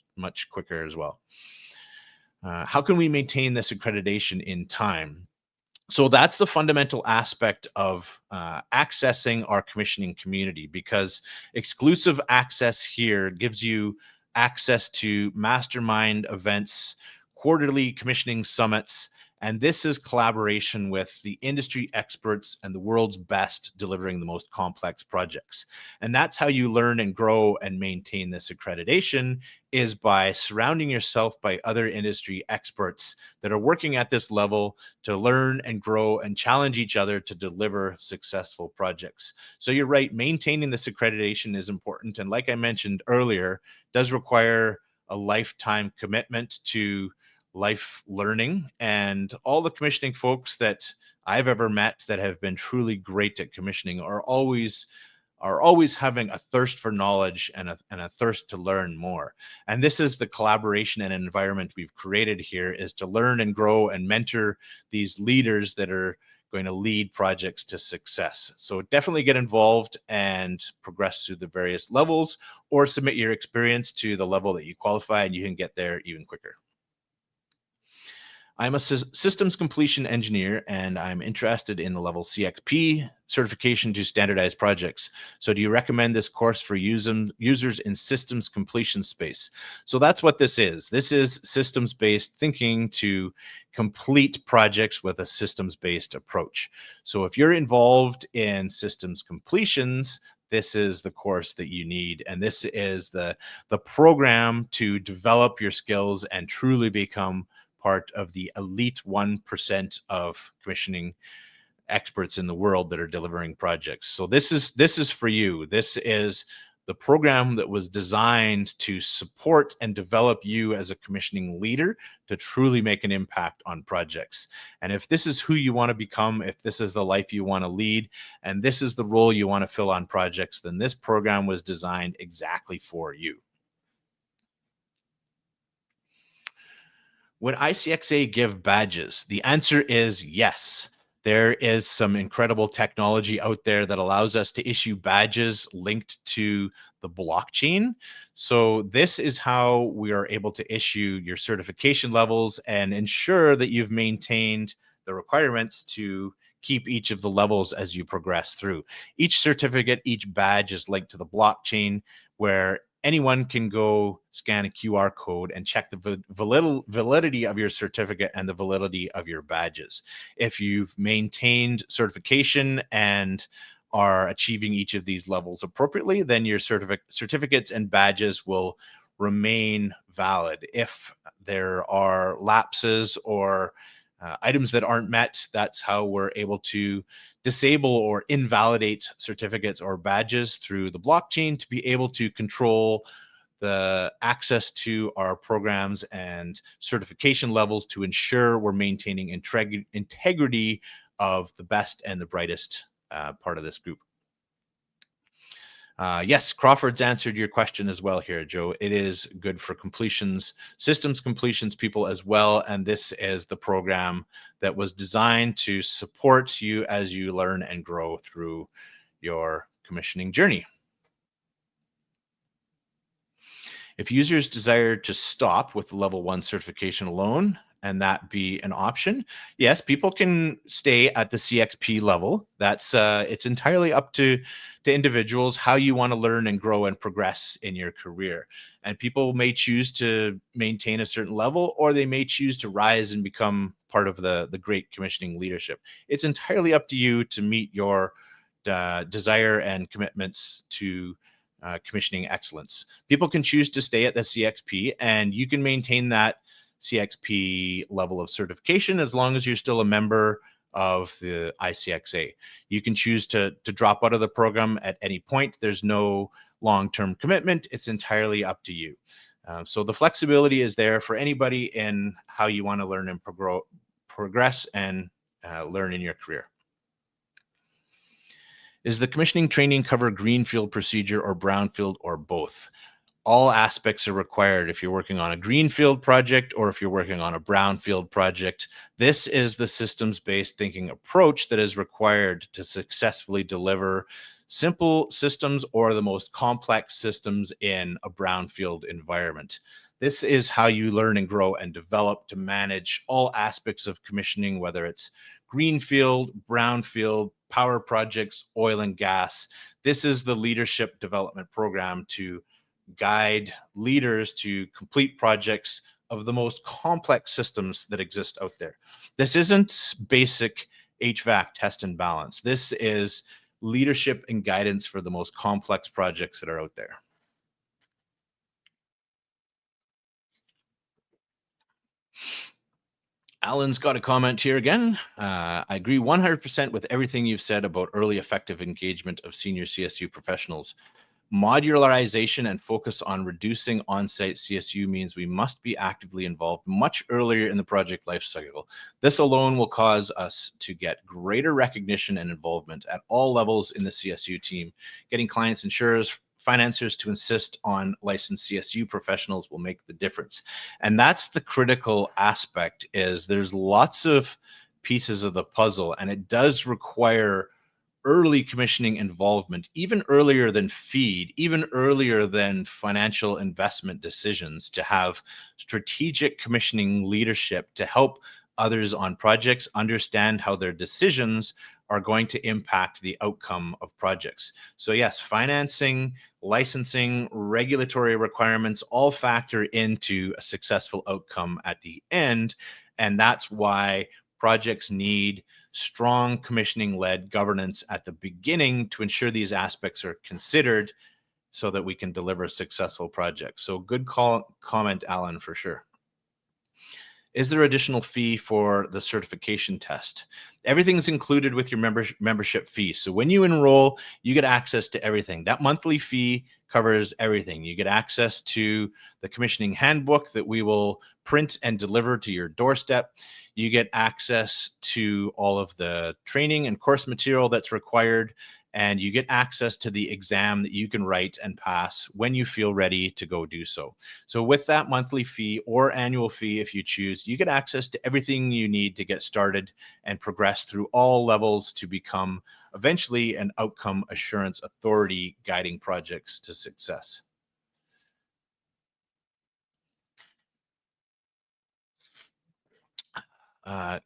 quicker as well. How can we maintain this accreditation in time? So that's the fundamental aspect of accessing our commissioning community, because exclusive access here gives you access to mastermind events, quarterly commissioning summits, and this is collaboration with the industry experts and the world's best delivering the most complex projects. And that's how you learn and grow and maintain this accreditation, is by surrounding yourself by other industry experts that are working at this level to learn and grow and challenge each other to deliver successful projects. So you're right, maintaining this accreditation is important. And like I mentioned earlier, does require a lifetime commitment to life learning. And all the commissioning folks that I've ever met that have been truly great at commissioning are always having a thirst for knowledge and a thirst to learn more. And this is the collaboration and environment we've created here, is to learn and grow and mentor these leaders that are going to lead projects to success. So definitely get involved and progress through the various levels, or submit your experience to the level that you qualify, and you can get there even quicker. I'm a systems completion engineer, and I'm interested in the level CXP certification to standardize projects. So do you recommend this course for users in systems completion space? So that's what this is. This is systems-based thinking to complete projects with a systems-based approach. So if you're involved in systems completions, this is the course that you need. And this is the program to develop your skills and truly become part of the elite 1% of commissioning experts in the world that are delivering projects. So this is for you. This is the program that was designed to support and develop you as a commissioning leader to truly make an impact on projects. And if this is who you want to become, if this is the life you want to lead, and this is the role you want to fill on projects, then this program was designed exactly for you. Would ICxA give badges? The answer is yes. There is some incredible technology out there that allows us to issue badges linked to the blockchain. So this is how we are able to issue your certification levels and ensure that you've maintained the requirements to keep each of the levels as you progress through. Each certificate, each badge is linked to the blockchain, where anyone can go scan a QR code and check the validity of your certificate and the validity of your badges. If you've maintained certification and are achieving each of these levels appropriately, then your certificates and badges will remain valid. If there are lapses or items that aren't met, that's how we're able to disable or invalidate certificates or badges through the blockchain to be able to control the access to our programs and certification levels to ensure we're maintaining integrity of the best and the brightest part of this group. Yes, Crawford's answered your question as well here, Joe. It is good for completions, systems completions people as well. And this is the program that was designed to support you as you learn and grow through your commissioning journey. If users desire to stop with the level 1 certification alone, and that be an option. Yes, people can stay at the CXP level. That's it's entirely up to individuals how you want to learn and grow and progress in your career. And people may choose to maintain a certain level, or they may choose to rise and become part of the great commissioning leadership. It's entirely up to you to meet your desire and commitments to commissioning excellence. People can choose to stay at the CXP, and you can maintain that CXP level of certification as long as you're still a member of the ICxA. You can choose to drop out of the program at any point. There's no long-term commitment. It's entirely up to you. So the flexibility is there for anybody in how you want to learn and progress and learn in your career. Is the commissioning training cover greenfield procedure or brownfield or both? All aspects are required if you're working on a greenfield project or if you're working on a brownfield project. This is the systems-based thinking approach that is required to successfully deliver simple systems or the most complex systems in a brownfield environment. This is how you learn and grow and develop to manage all aspects of commissioning, whether it's greenfield, brownfield, power projects, oil and gas. This is the leadership development program to guide leaders to complete projects of the most complex systems that exist out there. This isn't basic HVAC test and balance. This is leadership and guidance for the most complex projects that are out there. Alan's got a comment here again. I agree 100% with everything you've said about early effective engagement of senior CSU professionals. Modularization and focus on reducing on-site CSU means we must be actively involved much earlier in the project lifecycle. This alone will cause us to get greater recognition and involvement at all levels in the CSU team. Getting clients, insurers, financiers to insist on licensed CSU professionals will make the difference. And that's the critical aspect, is there's lots of pieces of the puzzle, and it does require early commissioning involvement, even earlier than feed, even earlier than financial investment decisions, to have strategic commissioning leadership to help others on projects understand how their decisions are going to impact the outcome of projects. So yes, financing, licensing, regulatory requirements all factor into a successful outcome at the end. And that's why projects need strong commissioning-led governance at the beginning to ensure these aspects are considered so that we can deliver successful projects. So good comment, Alan, for sure. Is there additional fee for the certification test? Everything is included with your membership fee. So when you enroll, you get access to everything. That monthly fee covers everything. You get access to the commissioning handbook that we will print and deliver to your doorstep. You get access to all of the training and course material that's required, and you get access to the exam that you can write and pass when you feel ready to go do so. So with that monthly fee or annual fee, if you choose, you get access to everything you need to get started and progress through all levels to become eventually an outcome assurance authority guiding projects to success.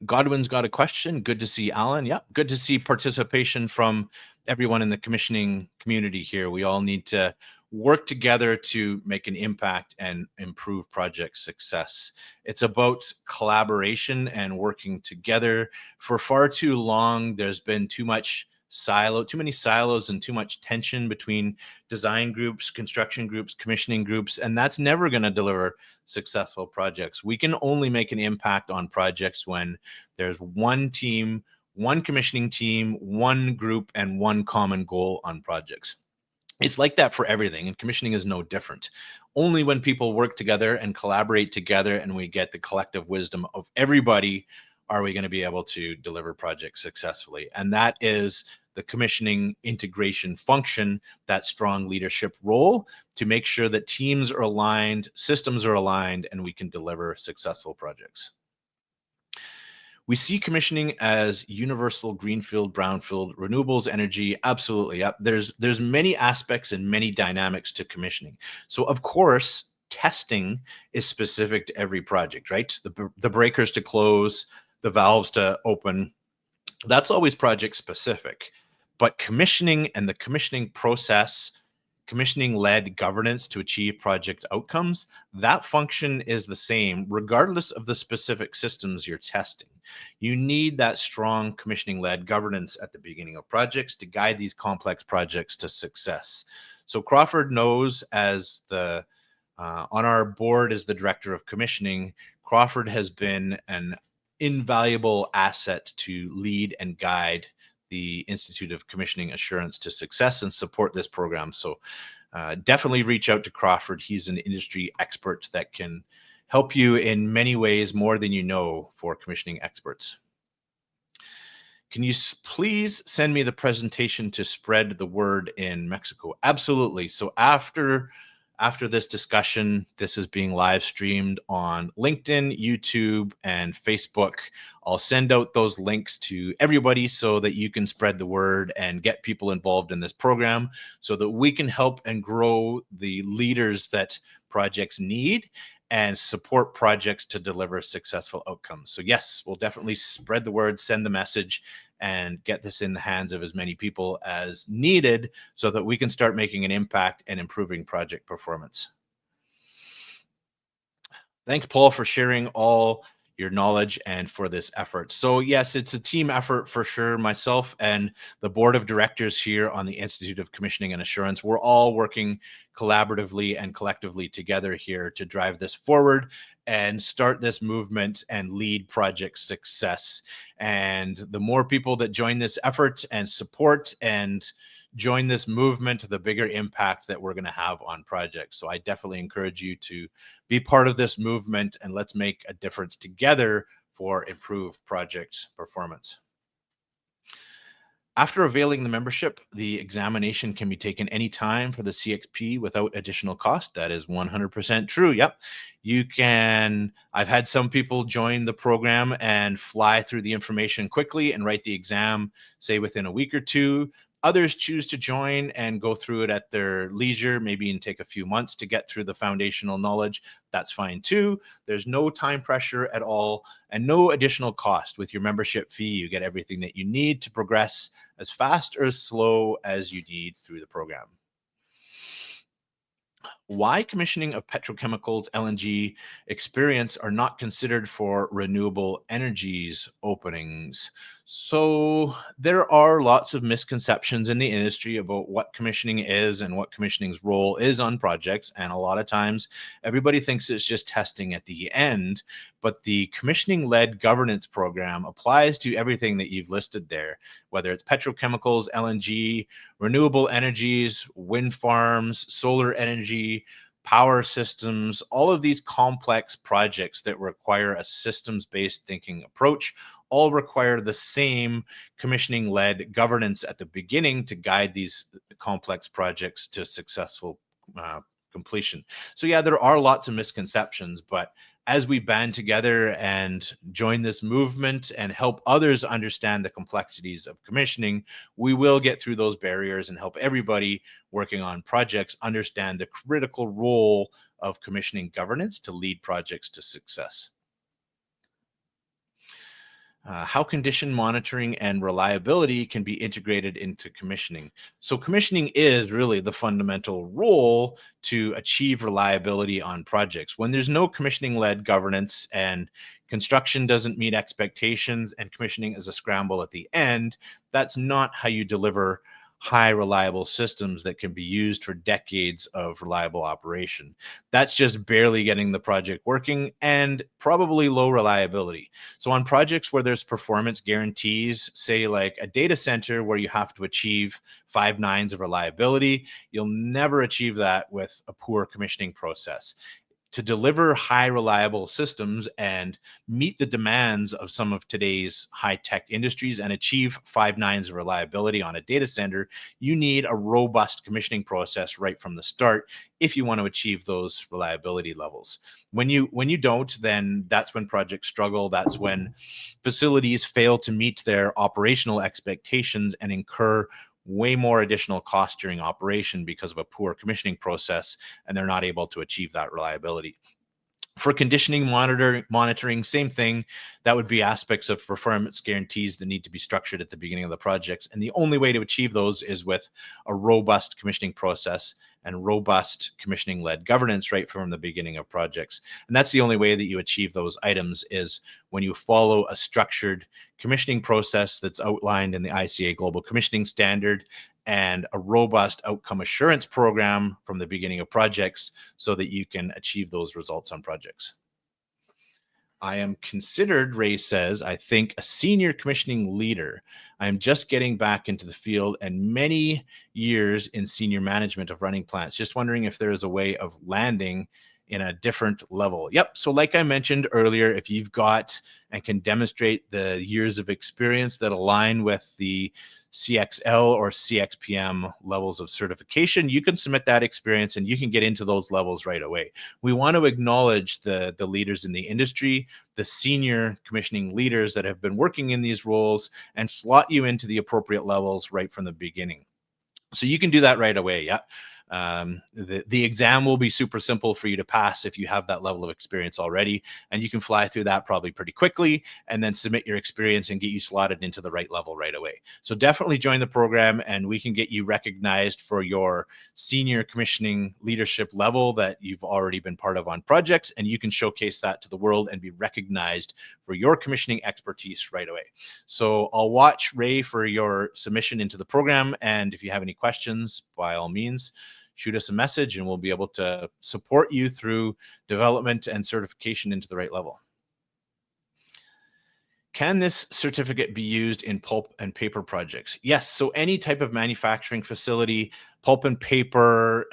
Godwin's got a question. Good to see Alan. Yeah, good to see participation from everyone in the commissioning community here. We all need to work together to make an impact and improve project success. It's about collaboration and working together. For far too long, there's been too many silos and too much tension between design groups, construction groups, commissioning groups, and that's never going to deliver successful projects. We can only make an impact on projects when there's one team, one commissioning team, one group, and one common goal on projects. It's like that for everything, and commissioning is no different. Only when people work together and collaborate together and we get the collective wisdom of everybody are we going to be able to deliver projects successfully. And that is the commissioning integration function, that strong leadership role to make sure that teams are aligned, systems are aligned, and we can deliver successful projects. We see commissioning as universal greenfield, brownfield, renewables, energy. Absolutely. Yep. There's many aspects and many dynamics to commissioning. So of course, testing is specific to every project, right? The breakers to close, the valves to open, that's always project specific. But commissioning and the commissioning process, commissioning-led governance to achieve project outcomes, that function is the same regardless of the specific systems you're testing. You need that strong commissioning-led governance at the beginning of projects to guide these complex projects to success. So Crawford knows, as the on our board as the director of commissioning, Crawford has been an invaluable asset to lead and guide the Institute of Commissioning Assurance to success and support this program. So definitely reach out to Crawford. He's an industry expert that can help you in many ways, more than you know, for commissioning experts. Can you please send me the presentation to spread the word in Mexico? Absolutely. So after this discussion, this is being live streamed on LinkedIn, YouTube, and Facebook. I'll send out those links to everybody so that you can spread the word and get people involved in this program so that we can help and grow the leaders that projects need and support projects to deliver successful outcomes. So yes, we'll definitely spread the word, send the message, and get this in the hands of as many people as needed so that we can start making an impact and improving project performance. Thanks, Paul, for sharing all your knowledge and for this effort. So yes, it's a team effort for sure. Myself and the board of directors here on the Institute of Commissioning and Assurance, we're all working collaboratively and collectively together here to drive this forward and start this movement and lead project success. And the more people that join this effort and support and join this movement, the bigger impact that we're going to have on projects. So I definitely encourage you to be part of this movement, and let's make a difference together for improved project performance. After availing the membership, the examination can be taken anytime for the CXP without additional cost. That is 100% true. Yep. You can, I've had some people join the program and fly through the information quickly and write the exam, say within a week or two. Others choose to join and go through it at their leisure, maybe and take a few months to get through the foundational knowledge. That's fine too. There's no time pressure at all and no additional cost. With your membership fee, you get everything that you need to progress as fast or as slow as you need through the program. Why commissioning of petrochemicals, LNG experience are not considered for renewable energies openings. So there are lots of misconceptions in the industry about what commissioning is and what commissioning's role is on projects. And a lot of times everybody thinks it's just testing at the end, but the commissioning-led governance program applies to everything that you've listed there, whether it's petrochemicals, LNG, renewable energies, wind farms, solar energy, power systems, all of these complex projects that require a systems-based thinking approach all require the same commissioning-led governance at the beginning to guide these complex projects to successful completion. So yeah, there are lots of misconceptions, but as we band together and join this movement and help others understand the complexities of commissioning, we will get through those barriers and help everybody working on projects understand the critical role of commissioning governance to lead projects to success. How condition monitoring and reliability can be integrated into commissioning. So commissioning is really the fundamental role to achieve reliability on projects. When there's no commissioning-led governance and construction doesn't meet expectations and commissioning is a scramble at the end, that's not how you deliver high reliable systems that can be used for decades of reliable operation. That's just barely getting the project working and probably low reliability. So on projects where there's performance guarantees, say like a data center where you have to achieve 5 nines of reliability, you'll never achieve that with a poor commissioning process. To deliver high reliable systems and meet the demands of some of today's high-tech industries and achieve 5 nines of reliability on a data center, you need a robust commissioning process right from the start if you want to achieve those reliability levels. When you don't, then that's when projects struggle. That's when facilities fail to meet their operational expectations and incur way more additional cost during operation because of a poor commissioning process, and they're not able to achieve that reliability. For conditioning monitoring, same thing. That would be aspects of performance guarantees that need to be structured at the beginning of the projects. And the only way to achieve those is with a robust commissioning process and robust commissioning-led governance right from the beginning of projects. And that's the only way that you achieve those items, is when you follow a structured commissioning process that's outlined in the ICxA Global Commissioning Standard, and a robust outcome assurance program from the beginning of projects so that you can achieve those results on projects. I am considered, Ray says, I think, a senior commissioning leader. I'm just getting back into the field and many years in senior management of running plants. Just wondering if there is a way of landing in a different level. Yep. So like I mentioned earlier, if you've got and can demonstrate the years of experience that align with the ICxL or ICxPM levels of certification, you can submit that experience and you can get into those levels right away. We want to acknowledge the leaders in the industry, the senior commissioning leaders that have been working in these roles, and slot you into the appropriate levels right from the beginning. So you can do that right away. Yeah. The exam will be super simple for you to pass if you have that level of experience already, and you can fly through that probably pretty quickly and then submit your experience and get you slotted into the right level right away. So definitely join the program, and we can get you recognized for your senior commissioning leadership level that you've already been part of on projects, and you can showcase that to the world and be recognized for your commissioning expertise right away. So I'll watch, Ray, for your submission into the program, and if you have any questions, by all means, shoot us a message and we'll be able to support you through development and certification into the right level. Can this certificate be used in pulp and paper projects? Yes. So any type of manufacturing facility, pulp and paper,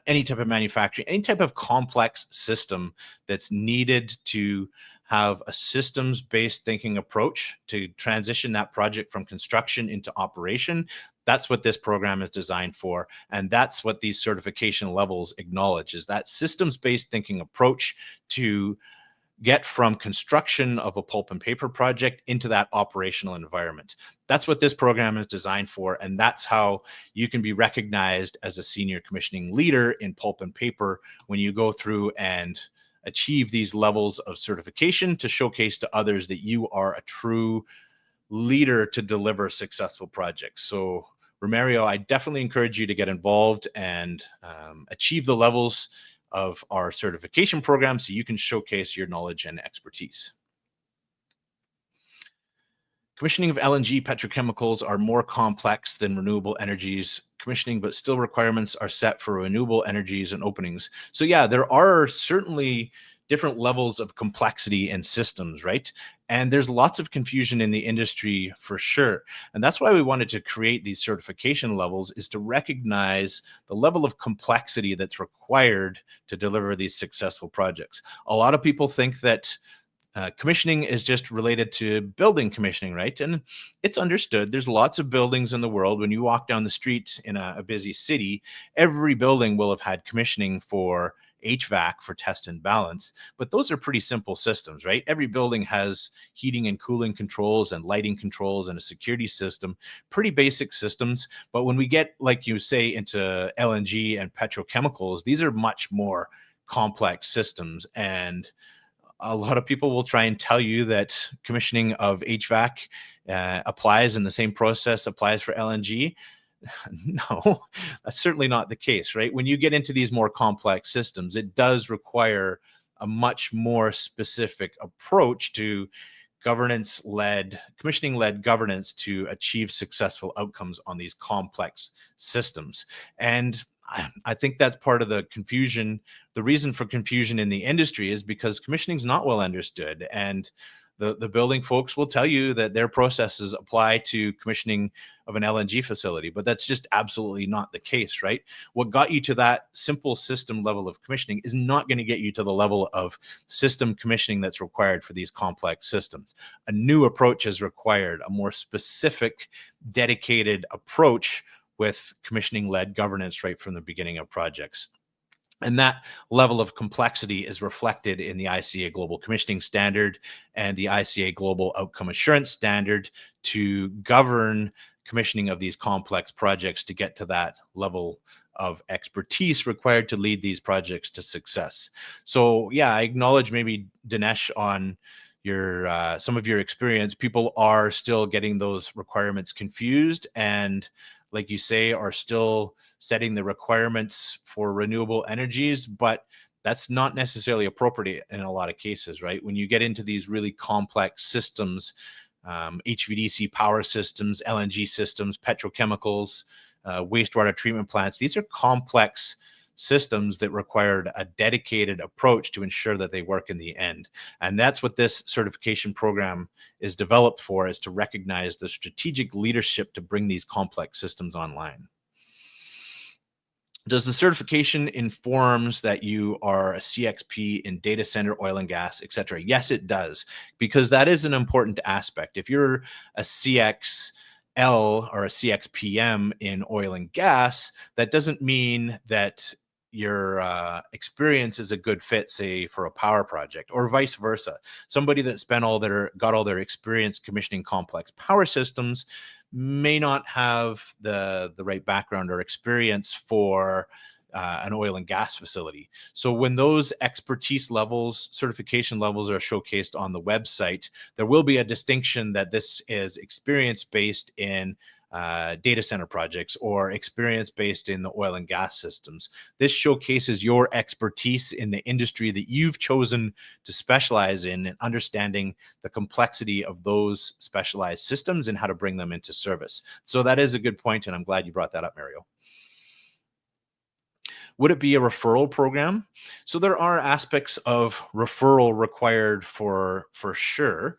any type of manufacturing, any type of complex system that's needed to have a systems-based thinking approach to transition that project from construction into operation. That's what this program is designed for. And that's what these certification levels acknowledge, is that systems-based thinking approach to get from construction of a pulp and paper project into that operational environment. That's what this program is designed for. And that's how you can be recognized as a senior commissioning leader in pulp and paper when you go through and achieve these levels of certification to showcase to others that you are a true leader to deliver successful projects. So Romario, I definitely encourage you to get involved and achieve the levels of our certification program so you can showcase your knowledge and expertise. Commissioning of LNG petrochemicals are more complex than renewable energies commissioning, but still requirements are set for renewable energies and openings. So yeah, there are certainly different levels of complexity in systems, right? And there's lots of confusion in the industry for sure. And that's why we wanted to create these certification levels, is to recognize the level of complexity that's required to deliver these successful projects. A lot of people think that commissioning is just related to building commissioning, right? And it's understood. There's lots of buildings in the world. When you walk down the street in a busy city, every building will have had commissioning for HVAC, for test and balance, but those are pretty simple systems, right? Every building has heating and cooling controls and lighting controls and a security system, pretty basic systems. But when we get, like you say, into LNG and petrochemicals, these are much more complex systems. And a lot of people will try and tell you that commissioning of HVAC applies and the same process applies for LNG. No, that's certainly not the case, right? When you get into these more complex systems, it does require a much more specific approach to governance-led, commissioning-led governance to achieve successful outcomes on these complex systems. And I think that's part of the confusion. The reason for confusion in the industry is because commissioning is not well understood. And the building folks will tell you that their processes apply to commissioning of an LNG facility, but that's just absolutely not the case, right? What got you to that simple system level of commissioning is not going to get you to the level of system commissioning that's required for these complex systems. A new approach is required, a more specific, dedicated approach with commissioning-led governance right from the beginning of projects. And that level of complexity is reflected in the ICA Global Commissioning Standard and the ICA Global Outcome Assurance Standard to govern commissioning of these complex projects to get to that level of expertise required to lead these projects to success. So yeah, I acknowledge maybe Dinesh on your some of your experience. People are still getting those requirements confused, and like you say, are still setting the requirements for renewable energies, but that's not necessarily appropriate in a lot of cases, right? When you get into these really complex systems, HVDC power systems, LNG systems, petrochemicals, wastewater treatment plants, these are complex systems that required a dedicated approach to ensure that they work in the end. And that's what this certification program is developed for, is to recognize the strategic leadership to bring these complex systems online. Does the certification informs that you are a CXP in data center, oil and gas, et cetera? Yes, it does, because that is an important aspect. If you're a CXL or a CXPM in oil and gas, that doesn't mean that your experience is a good fit, say, for a power project, or vice versa. Somebody that got all their experience commissioning complex power systems may not have the right background or experience for an oil and gas facility. So when those expertise levels, certification levels are showcased on the website, there will be a distinction that this is experience based in data center projects or experience based in the oil and gas systems. This showcases your expertise in the industry that you've chosen to specialize in, and understanding the complexity of those specialized systems and how to bring them into service. So that is a good point, and I'm glad you brought that up, Mario. Would it be a referral program? So there are aspects of referral required for sure.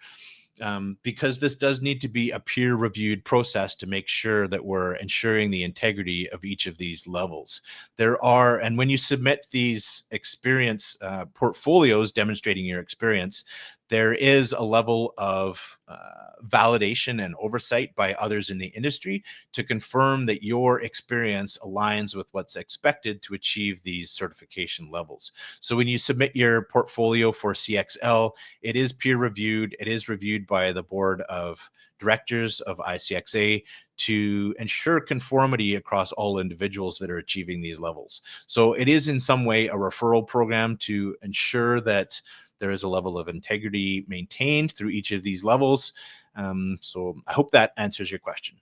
Because this does need to be a peer-reviewed process to make sure that we're ensuring the integrity of each of these levels. And when you submit these experience portfolios demonstrating your experience, there is a level of validation and oversight by others in the industry to confirm that your experience aligns with what's expected to achieve these certification levels. So when you submit your portfolio for CXL, it is peer reviewed. It is reviewed by the board of directors of ICxA to ensure conformity across all individuals that are achieving these levels. So it is in some way a referral program to ensure that there is a level of integrity maintained through each of these levels. So I hope that answers your question.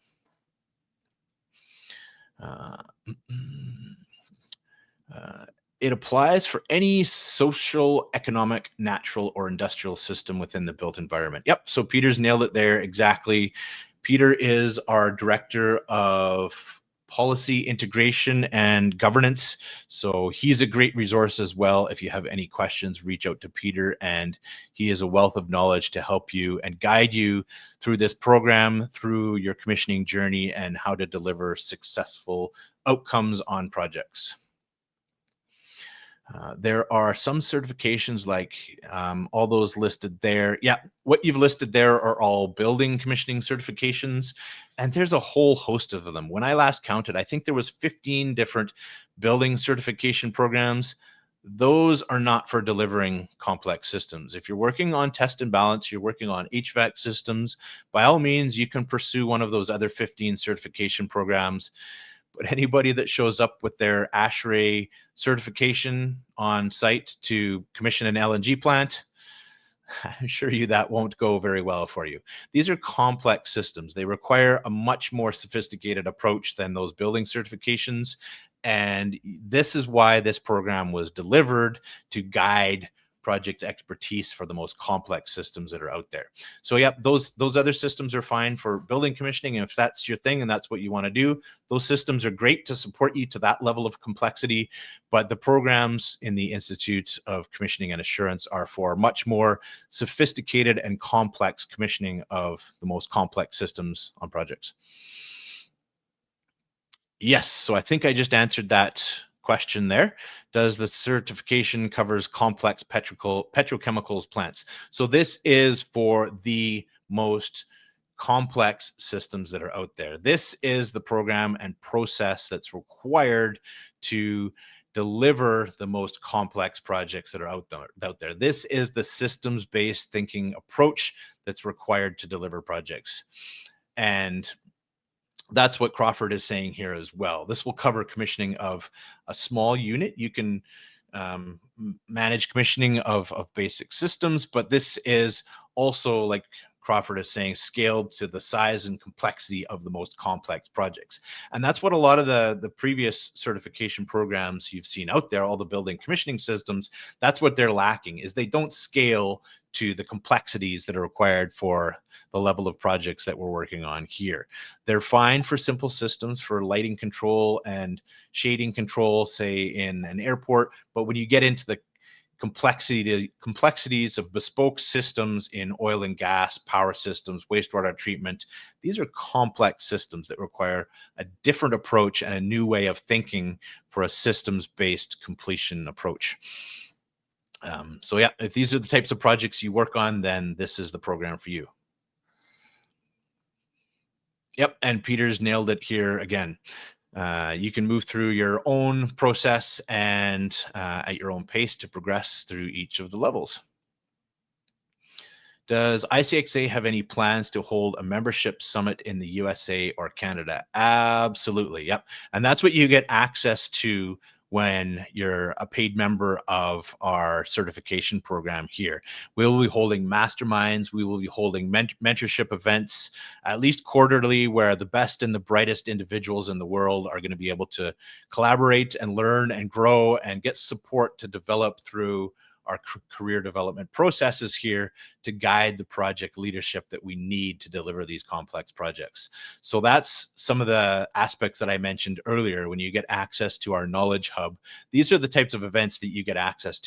It applies for any social, economic, natural, or industrial system within the built environment. Yep, so Peter's nailed it there exactly. Peter is our director of policy integration and governance. So he's a great resource as well. If you have any questions, reach out to Peter, and he is a wealth of knowledge to help you and guide you through this program, through your commissioning journey, and how to deliver successful outcomes on projects. There are some certifications like all those listed there. Yeah, what you've listed there are all building commissioning certifications, and there's a whole host of them. When I last counted, I think there was 15 different building certification programs. Those are not for delivering complex systems. If you're working on test and balance, you're working on HVAC systems, by all means, you can pursue one of those other 15 certification programs. But anybody that shows up with their ASHRAE certification on site to commission an LNG plant, I assure you that won't go very well for you. These are complex systems. They require a much more sophisticated approach than those building certifications. And this is why this program was delivered, to guide project expertise for the most complex systems that are out there. So yeah, those other systems are fine for building commissioning. And if that's your thing and that's what you want to do, those systems are great to support you to that level of complexity. But the programs in the Institutes of Commissioning and Assurance are for much more sophisticated and complex commissioning of the most complex systems on projects. Yes, so I think I just answered that question there. Does the certification covers complex petrochemicals plants? So this is for the most complex systems that are out there. This is the program and process that's required to deliver the most complex projects that are out there. This is the systems-based thinking approach that's required to deliver projects. And that's what Crawford is saying here as well. This will cover commissioning of a small unit. You can manage commissioning of basic systems, but this is also, like Crawford is saying, scaled to the size and complexity of the most complex projects. And that's what a lot of the previous certification programs you've seen out there, all the building commissioning systems, that's what they're lacking, is they don't scale to the complexities that are required for the level of projects that we're working on here. They're fine for simple systems, for lighting control and shading control, say in an airport, but when you get into the complexities of bespoke systems in oil and gas, power systems, wastewater treatment, these are complex systems that require a different approach and a new way of thinking for a systems-based completion approach. So yeah, if these are the types of projects you work on, then this is the program for you. Yep, and Peter's nailed it here again. You can move through your own process and at your own pace to progress through each of the levels. Does ICxA have any plans to hold a membership summit in the USA or Canada? Absolutely. Yep. And that's what you get access to when you're a paid member of our certification program here. We will be holding masterminds. We will be holding mentorship events, at least quarterly, where the best and the brightest individuals in the world are going to be able to collaborate and learn and grow and get support to develop through our career development processes here to guide the project leadership that we need to deliver these complex projects. So that's some of the aspects that I mentioned earlier. When you get access to our knowledge hub, these are the types of events that you get access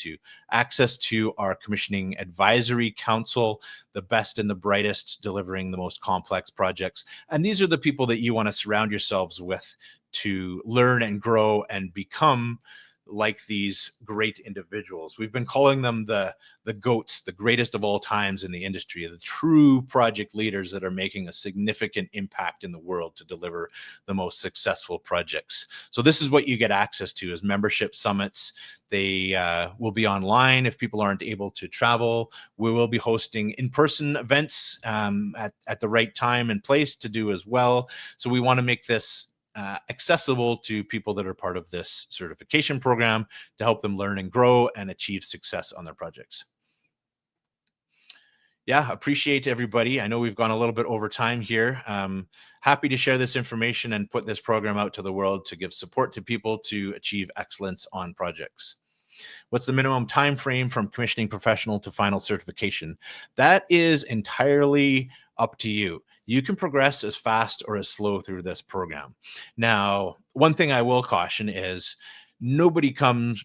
to our commissioning advisory council, the best and the brightest delivering the most complex projects. And these are the people that you want to surround yourselves with to learn and grow and become like these great individuals. We've been calling them the GOATs, the greatest of all times in the industry, the true project leaders that are making a significant impact in the world to deliver the most successful projects. So this is what you get access to, is membership summits. They will be online if people aren't able to travel. We will be hosting in-person events at the right time and place to do as well. So we want to make this accessible to people that are part of this certification program to help them learn and grow and achieve success on their projects. Yeah, appreciate everybody. I know we've gone a little bit over time here. Happy to share this information and put this program out to the world to give support to people to achieve excellence on projects. What's the minimum time frame from commissioning professional to final certification? That is entirely up to you. You can progress as fast or as slow through this program. Now, one thing I will caution is nobody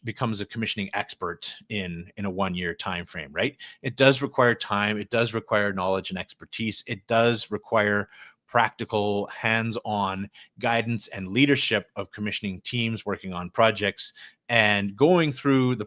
becomes a commissioning expert in a 1-year time frame, right? It does require time. It does require knowledge and expertise. It does require practical, hands-on guidance and leadership of commissioning teams working on projects and going through the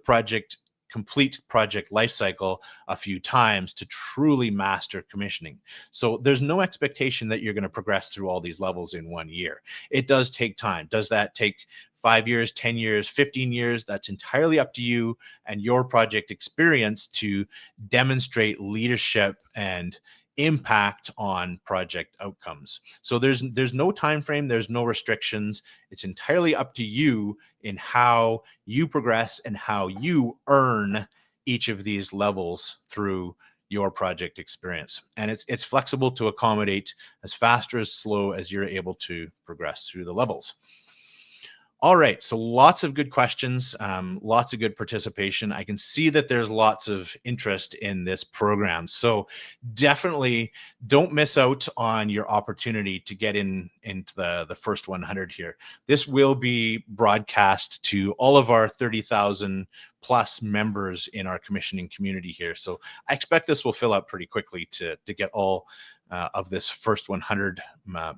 complete project lifecycle a few times to truly master commissioning. So there's no expectation that you're going to progress through all these levels in 1 year. It does take time. Does that take 5 years, 10 years, 15 years? That's entirely up to you and your project experience to demonstrate leadership and impact on project outcomes. So there's no time frame, there's no restrictions. It's entirely up to you in how you progress and how you earn each of these levels through your project experience. And it's flexible to accommodate as fast or as slow as you're able to progress through the levels. All right, so lots of good questions, lots of good participation. I can see that there's lots of interest in this program. So definitely don't miss out on your opportunity to get into the first 100 here. This will be broadcast to all of our 30,000 plus members in our commissioning community here. So I expect this will fill up pretty quickly to get all of this first 100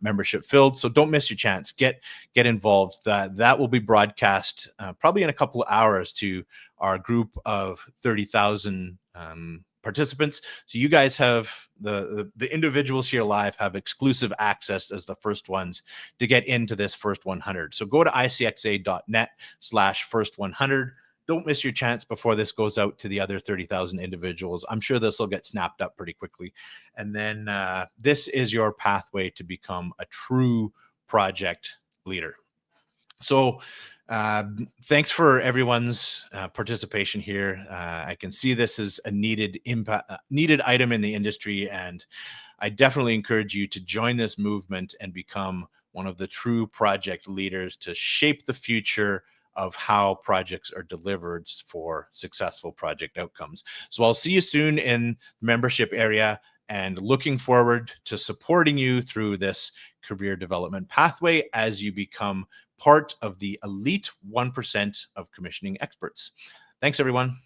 membership filled. So don't miss your chance. Get involved. That will be broadcast probably in a couple of hours to our group of 30,000 participants. So you guys have the individuals here live have exclusive access as the first ones to get into this first 100. So go to ICxA.net/first100. Don't miss your chance before this goes out to the other 30,000 individuals. I'm sure this will get snapped up pretty quickly. And then this is your pathway to become a true project leader. So thanks for everyone's participation here. I can see this is a needed item in the industry, and I definitely encourage you to join this movement and become one of the true project leaders to shape the future of how projects are delivered for successful project outcomes. So I'll see you soon in the membership area, and looking forward to supporting you through this career development pathway as you become part of the elite 1% of commissioning experts. Thanks, everyone.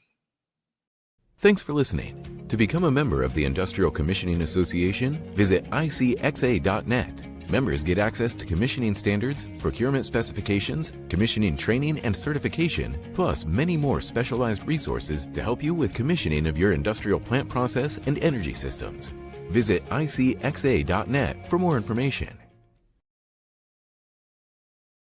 Thanks for listening. To become a member of the Industrial Commissioning Association, visit ICxA.net. Members get access to commissioning standards, procurement specifications, commissioning training and certification, plus many more specialized resources to help you with commissioning of your industrial plant process and energy systems. Visit ICxA.net for more information.